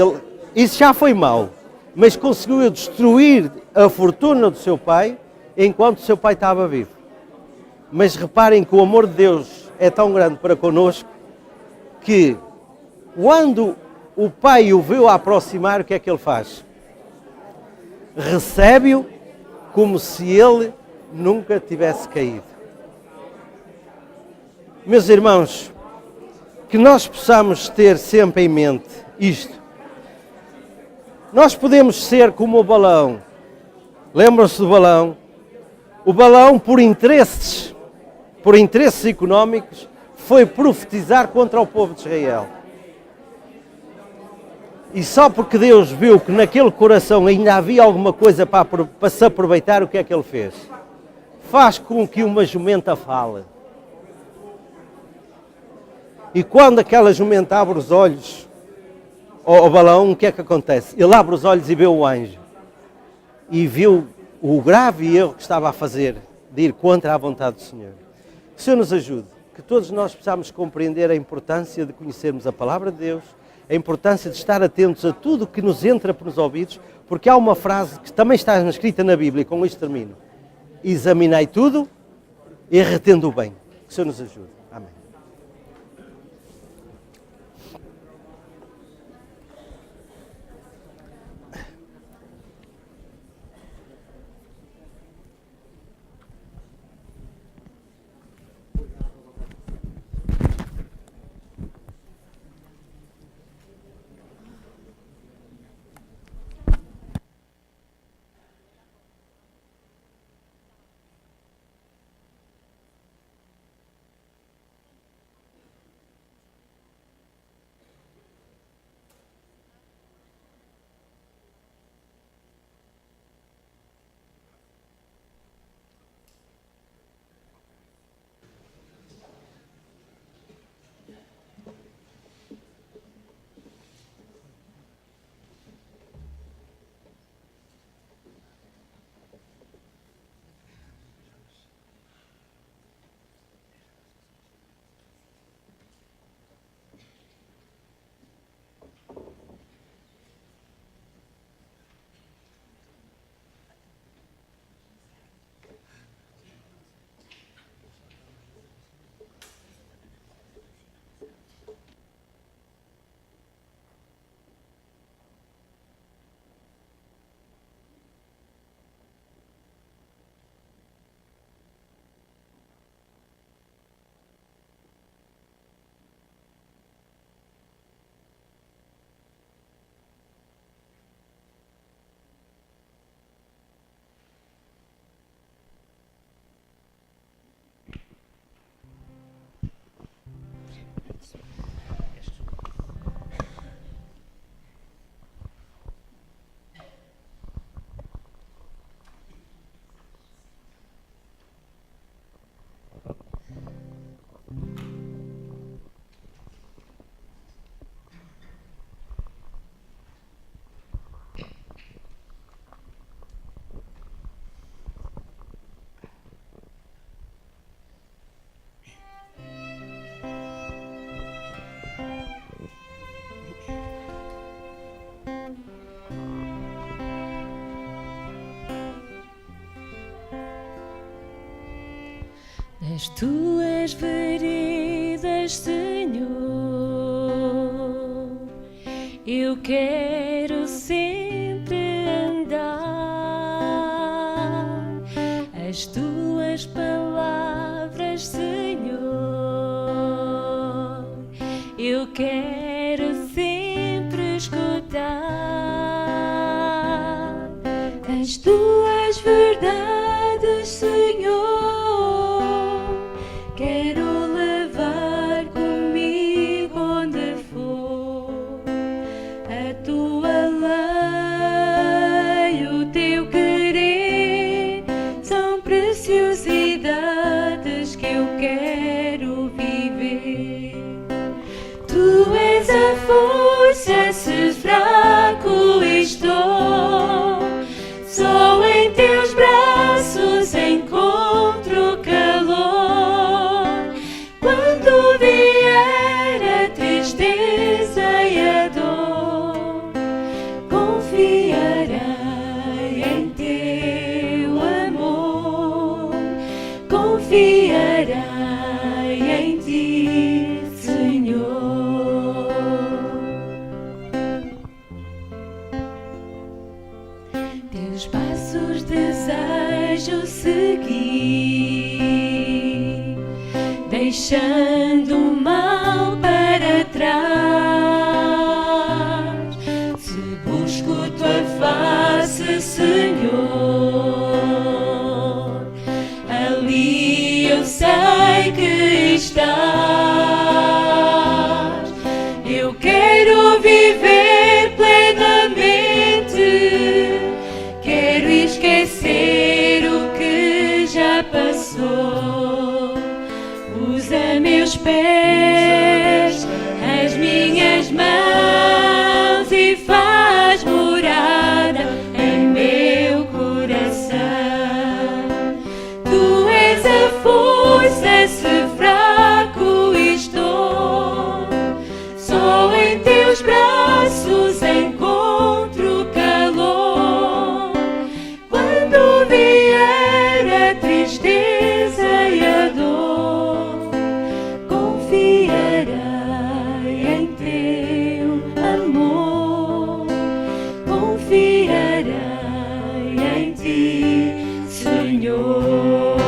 isso já foi mau, mas conseguiu destruir a fortuna do seu pai enquanto o seu pai estava vivo. Mas reparem que o amor de Deus é tão grande para connosco que quando o pai o viu aproximar, o que é que ele faz? Recebe-o como se ele nunca tivesse caído. Meus irmãos, que nós possamos ter sempre em mente isto. Nós podemos ser como o balão. Lembram-se do balão? O balão, por interesses económicos, foi profetizar contra o povo de Israel. E só porque Deus viu que naquele coração ainda havia alguma coisa para se aproveitar, o que é que ele fez? Faz com que uma jumenta fale. E quando aquela jumenta abre os olhos ao balão, o que é que acontece? Ele abre os olhos e vê o anjo. E viu o grave erro que estava a fazer, de ir contra a vontade do Senhor. Que o Senhor nos ajude, que todos nós possamos compreender a importância de conhecermos a palavra de Deus, a importância de estar atentos a tudo que nos entra pelos ouvidos, porque há uma frase que também está escrita na Bíblia, e com isto termino: examinai tudo e retendo o bem. Que o Senhor nos ajude. nas tuas veredas, Senhor. Eu quero sempre andar as tuas palavras, Senhor. Eu quero sempre escutar as tuas verdades, Senhor. Quero levar comigo onde for a tua lei, o teu querer. São preciosidades que eu quero viver. Tu és a força, se fraco estou. Só em teus braços encontro calor. Quando vier a tristeza e a dor, confiarei em teu amor. Confiarei em ti, Senhor. Teus passos desejo seguir, deixando o mal para trás. Se busco tua face, Senhor, ali eu sei que estás. Eu quero viver plenamente. Quero esquecer o que já passou. Usa meus pés, as minhas mãos e faz morada em meu coração. Tu és a força, se fraco estou. Só em teus braços encontro calor. Quando vier a tristeza e a dor, confiarei em teu amor. Confiarei em ti, Senhor.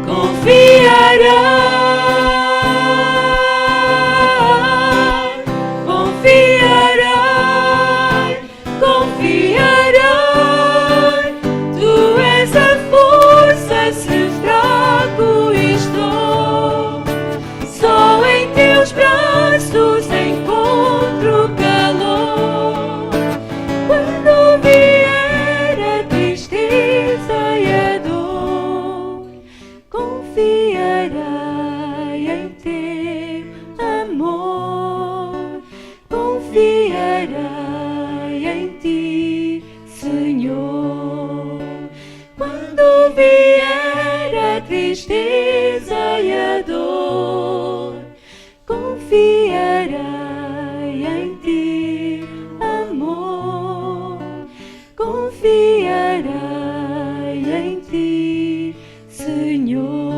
Confiarei. Confiarei, confiarei. Tu és a força, se fraco estou. Só em teus braços encontro calor. Quando vier a tristeza e a dor, confiarei em teu amor. Confiarei em ti, Senhor. Quando vier a tristeza e a dor, confiarei em ti, amor. Confiarei em ti, Senhor.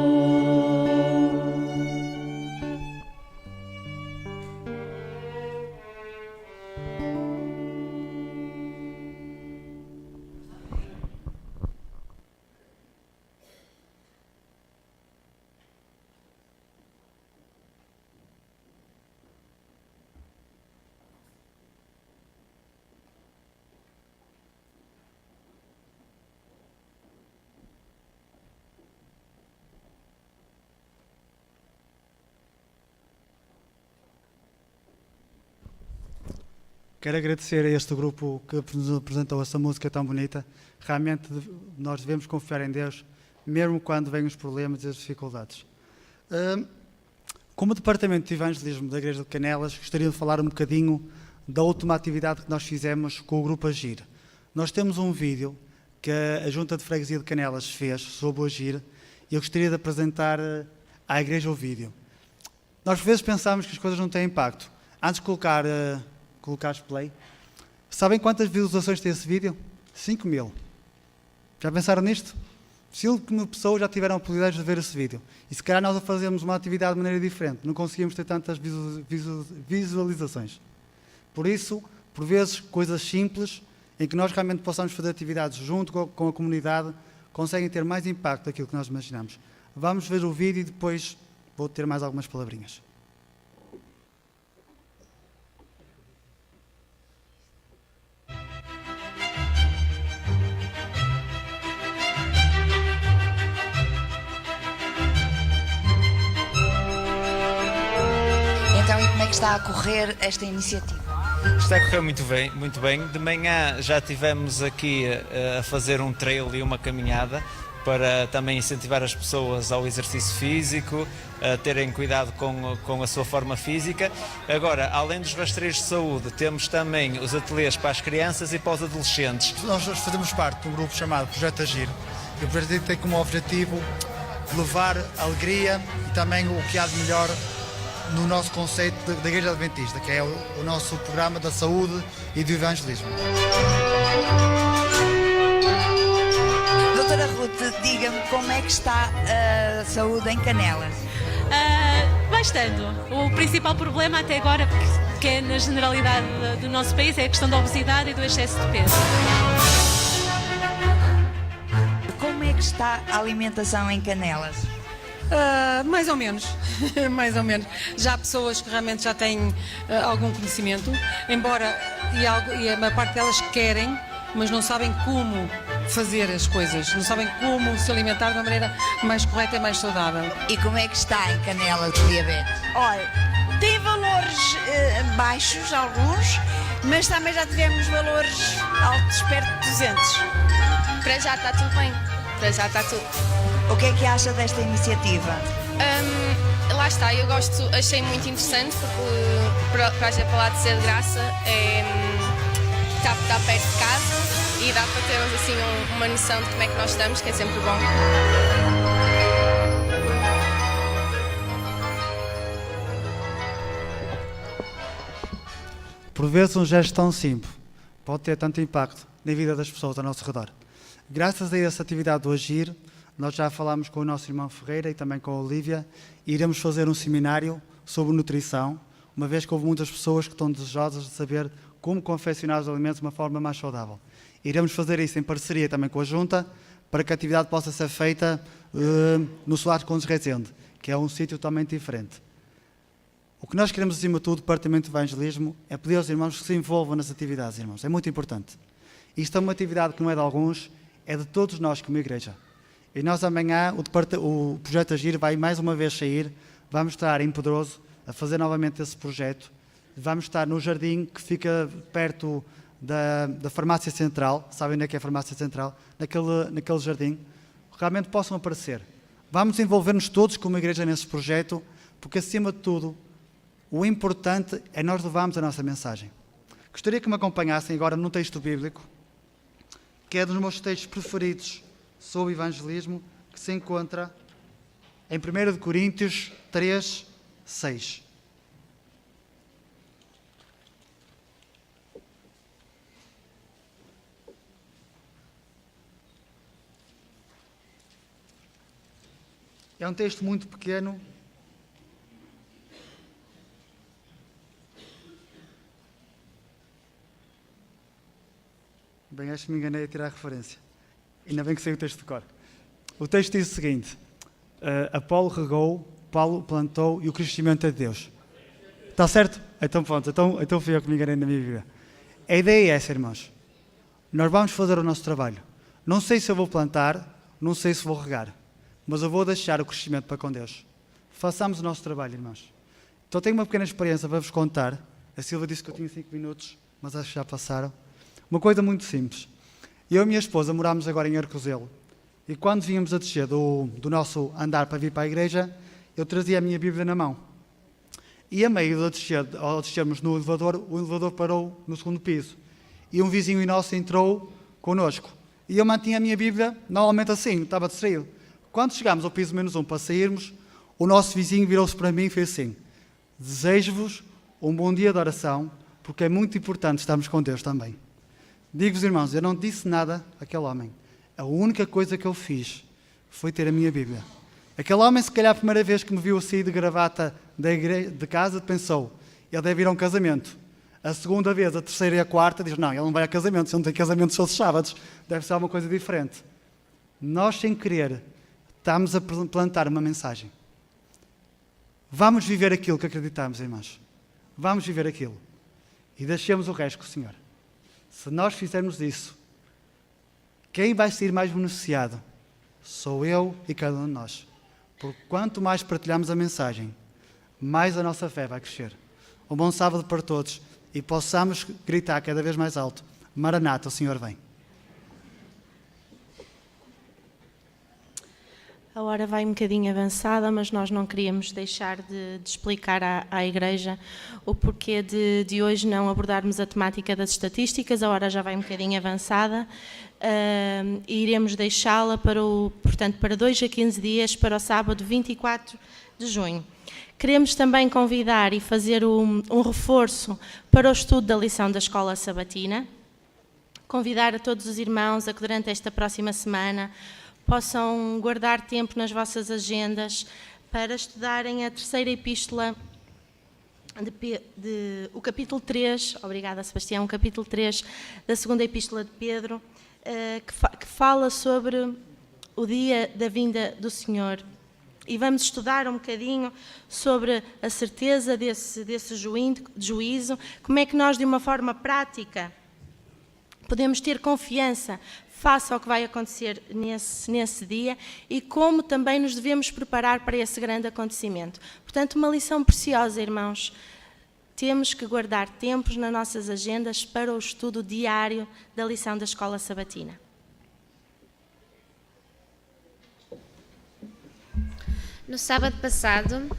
Quero agradecer a este grupo que nos apresentou essa música tão bonita. Realmente nós devemos confiar em Deus, mesmo quando vêm os problemas e as dificuldades. Como Departamento de Evangelismo da Igreja de Canelas, gostaria de falar um bocadinho da última atividade que nós fizemos com o Grupo Agir. Nós temos um vídeo que a Junta de Freguesia de Canelas fez sobre o Agir e eu gostaria de apresentar à Igreja o vídeo. Nós por vezes pensamos que as coisas não têm impacto. Antes de colocares play, sabem quantas visualizações tem esse vídeo? 5.000. Já pensaram nisto? 5.000 pessoas já tiveram o privilégio de ver esse vídeo. E se calhar nós a fazemos uma atividade de maneira diferente, não conseguimos ter tantas visualizações. Por isso, por vezes, coisas simples, em que nós realmente possamos fazer atividades junto com a comunidade, conseguem ter mais impacto daquilo que nós imaginamos. Vamos ver o vídeo e depois vou ter mais algumas palavrinhas. Então, e como é que está a correr esta iniciativa? Está a correr muito bem, muito bem. De manhã já estivemos aqui a fazer um trail e uma caminhada para também incentivar as pessoas ao exercício físico, a terem cuidado com a sua forma física. Agora, além dos rastreios de saúde, temos também os ateliês para as crianças e para os adolescentes. Nós fazemos parte de um grupo chamado Projeto Agir. E o Projeto Agir tem como objetivo levar alegria e também o que há de melhor no nosso conceito da Igreja Adventista, que é o nosso programa da saúde e do evangelismo. Doutora Ruth, diga-me como é que está a saúde em Canelas? Vai estando. O principal problema até agora, que é na generalidade do nosso país, é a questão da obesidade e do excesso de peso. Como é que está a alimentação em Canelas? Mais ou menos, mais ou menos. Já há pessoas que realmente já têm algum conhecimento, embora e a maior parte delas querem, mas não sabem como fazer as coisas, não sabem como se alimentar de uma maneira mais correta e mais saudável. E como é que está em Canelas o diabetes? Olha, tem valores baixos, alguns, mas também já tivemos valores altos, perto de 200. Para já está tudo bem, para já está tudo. O que é que acha desta iniciativa? Lá está, eu achei muito interessante porque para lá de ser de graça está perto de casa e dá para termos assim uma noção de como é que nós estamos, que é sempre bom. Por vezes um gesto tão simples pode ter tanto impacto na vida das pessoas ao nosso redor. Graças a essa atividade do Agir, nós já falámos com o nosso irmão Ferreira e também com a Olívia e iremos fazer um seminário sobre nutrição, uma vez que houve muitas pessoas que estão desejosas de saber como confeccionar os alimentos de uma forma mais saudável. Iremos fazer isso em parceria também com a Junta, para que a atividade possa ser feita no Solar Condes Rezende, que é um sítio totalmente diferente. O que nós queremos, acima de tudo, do Departamento de Evangelismo, é pedir aos irmãos que se envolvam nas atividades, irmãos. É muito importante. Isto é uma atividade que não é de alguns, é de todos nós como igreja. E nós amanhã, o Projeto Agir vai mais uma vez sair, vamos estar em Pedroso a fazer novamente esse projeto, vamos estar no jardim que fica perto da Farmácia Central, sabem onde é que é a Farmácia Central? Naquele jardim, realmente possam aparecer. Vamos envolver-nos todos como igreja nesse projeto, porque acima de tudo, o importante é nós levarmos a nossa mensagem. Gostaria que me acompanhassem agora num texto bíblico, que é dos meus textos preferidos sobre evangelismo, que se encontra em 1 Coríntios 3, 6. É um texto muito pequeno. Bem, acho que me enganei a tirar a referência. Ainda bem que sei o texto de cor. O texto diz o seguinte: Apolo regou, Paulo plantou e o crescimento é de Deus. Está certo? Então pronto, então fui eu que me enganei na minha vida. A ideia é essa, irmãos. Nós vamos fazer o nosso trabalho. Não sei se eu vou plantar, não sei se vou regar, mas eu vou deixar o crescimento para com Deus. Façamos o nosso trabalho, irmãos. Então tenho uma pequena experiência para vos contar. A Silva disse que eu tinha 5 minutos, mas acho que já passaram. Uma coisa muito simples. Eu e minha esposa morámos agora em Arcozelo e quando vínhamos a descer do nosso andar para vir para a igreja, eu trazia a minha Bíblia na mão. E a meio ao descermos no elevador, o elevador parou no 2º piso e um vizinho nosso entrou connosco. E eu mantinha a minha Bíblia normalmente assim, estava distraído. Quando chegámos ao piso -1 para sairmos, o nosso vizinho virou-se para mim e fez assim: desejo-vos um bom dia de oração, porque é muito importante estarmos com Deus também. Digo-vos, irmãos, eu não disse nada àquele homem. A única coisa que eu fiz foi ter a minha Bíblia. Aquele homem, se calhar a primeira vez que me viu sair de gravata de casa, pensou, ele deve ir a um casamento. A segunda vez, a terceira e a quarta, diz, não, ele não vai a casamento, se não tem casamento só os sábados, deve ser alguma coisa diferente. Nós, sem querer, estamos a plantar uma mensagem. Vamos viver aquilo que acreditamos, irmãos. Vamos viver aquilo. E deixemos o resto com o Senhor. Se nós fizermos isso, quem vai ser mais beneficiado? Sou eu e cada um de nós. Porque quanto mais partilhamos a mensagem, mais a nossa fé vai crescer. Um bom sábado para todos e possamos gritar cada vez mais alto, Maranata, o Senhor vem. A hora vai um bocadinho avançada, mas nós não queríamos deixar de explicar à Igreja o porquê de hoje não abordarmos a temática das estatísticas. A hora já vai um bocadinho avançada e iremos deixá-la portanto, para 2 a 15 dias, para o sábado 24 de junho. Queremos também convidar e fazer um reforço para o estudo da lição da Escola Sabatina. Convidar a todos os irmãos a que durante esta próxima semana possam guardar tempo nas vossas agendas para estudarem a terceira epístola, o capítulo 3, obrigada Sebastião, o capítulo 3 da segunda epístola de Pedro, que fala sobre o dia da vinda do Senhor. E vamos estudar um bocadinho sobre a certeza desse juízo, como é que nós, de uma forma prática, podemos ter confiança face ao que vai acontecer nesse dia e como também nos devemos preparar para esse grande acontecimento. Portanto, uma lição preciosa, irmãos. Temos que guardar tempos nas nossas agendas para o estudo diário da lição da Escola Sabatina. No sábado passado,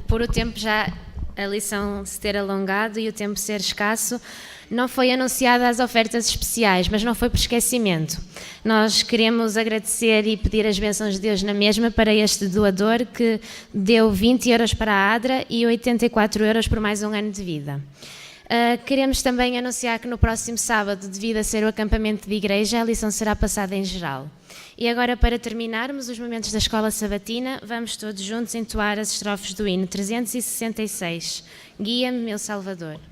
por o tempo já a lição se ter alongado e o tempo ser escasso, não foi anunciada as ofertas especiais, mas não foi por esquecimento. Nós queremos agradecer e pedir as bênçãos de Deus na mesma para este doador que deu 20 euros para a ADRA e 84 euros por mais um ano de vida. Queremos também anunciar que no próximo sábado, devido a ser o acampamento de igreja, a lição será passada em geral. E agora, para terminarmos os momentos da Escola Sabatina, vamos todos juntos entoar as estrofes do hino 366. Guia-me, meu Salvador. Sim.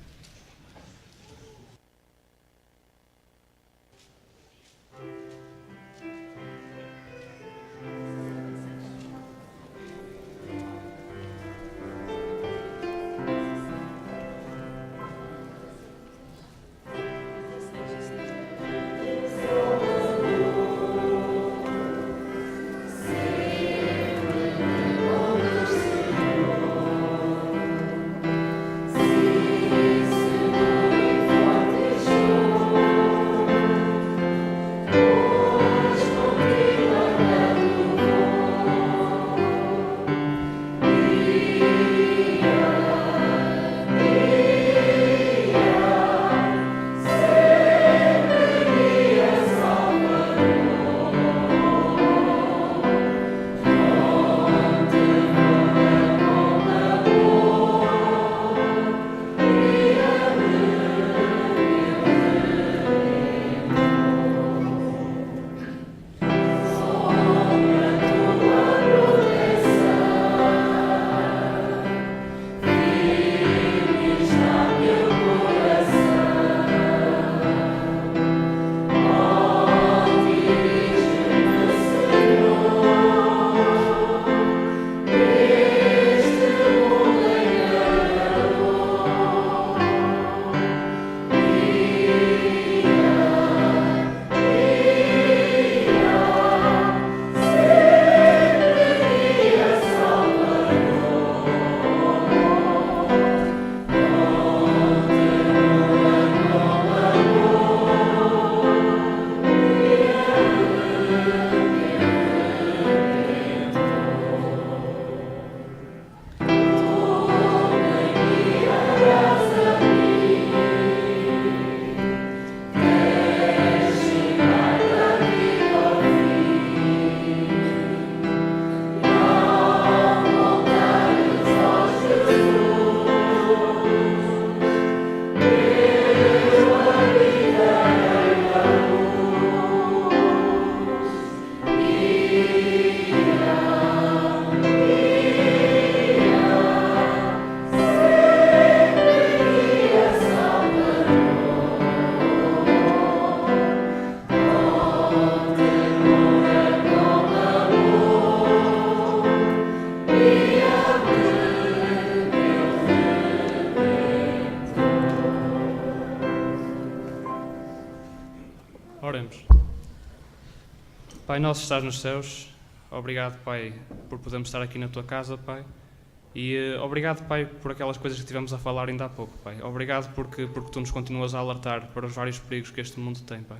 Pai nosso que estás nos céus, obrigado, Pai, por podermos estar aqui na tua casa, Pai. E obrigado, Pai, por aquelas coisas que tivemos a falar ainda há pouco, Pai. Obrigado porque tu nos continuas a alertar para os vários perigos que este mundo tem, Pai.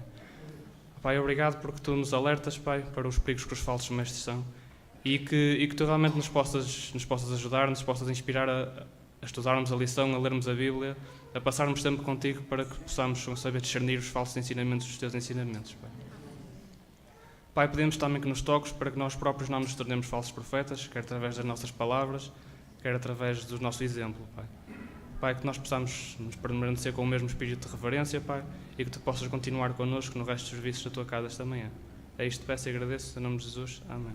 Pai, obrigado porque tu nos alertas, Pai, para os perigos que os falsos mestres são e que tu realmente nos possas ajudar, nos possas inspirar a estudarmos a lição, a lermos a Bíblia, a passarmos tempo contigo para que possamos saber discernir os falsos ensinamentos dos teus ensinamentos, Pai. Pai, pedimos também que nos toques para que nós próprios não nos tornemos falsos profetas, quer através das nossas palavras, quer através do nosso exemplo, Pai. Pai, que nós possamos nos permanecer com o mesmo espírito de reverência, Pai, e que tu possas continuar connosco no resto dos serviços da tua casa esta manhã. É isto que peço e agradeço, em nome de Jesus. Amém.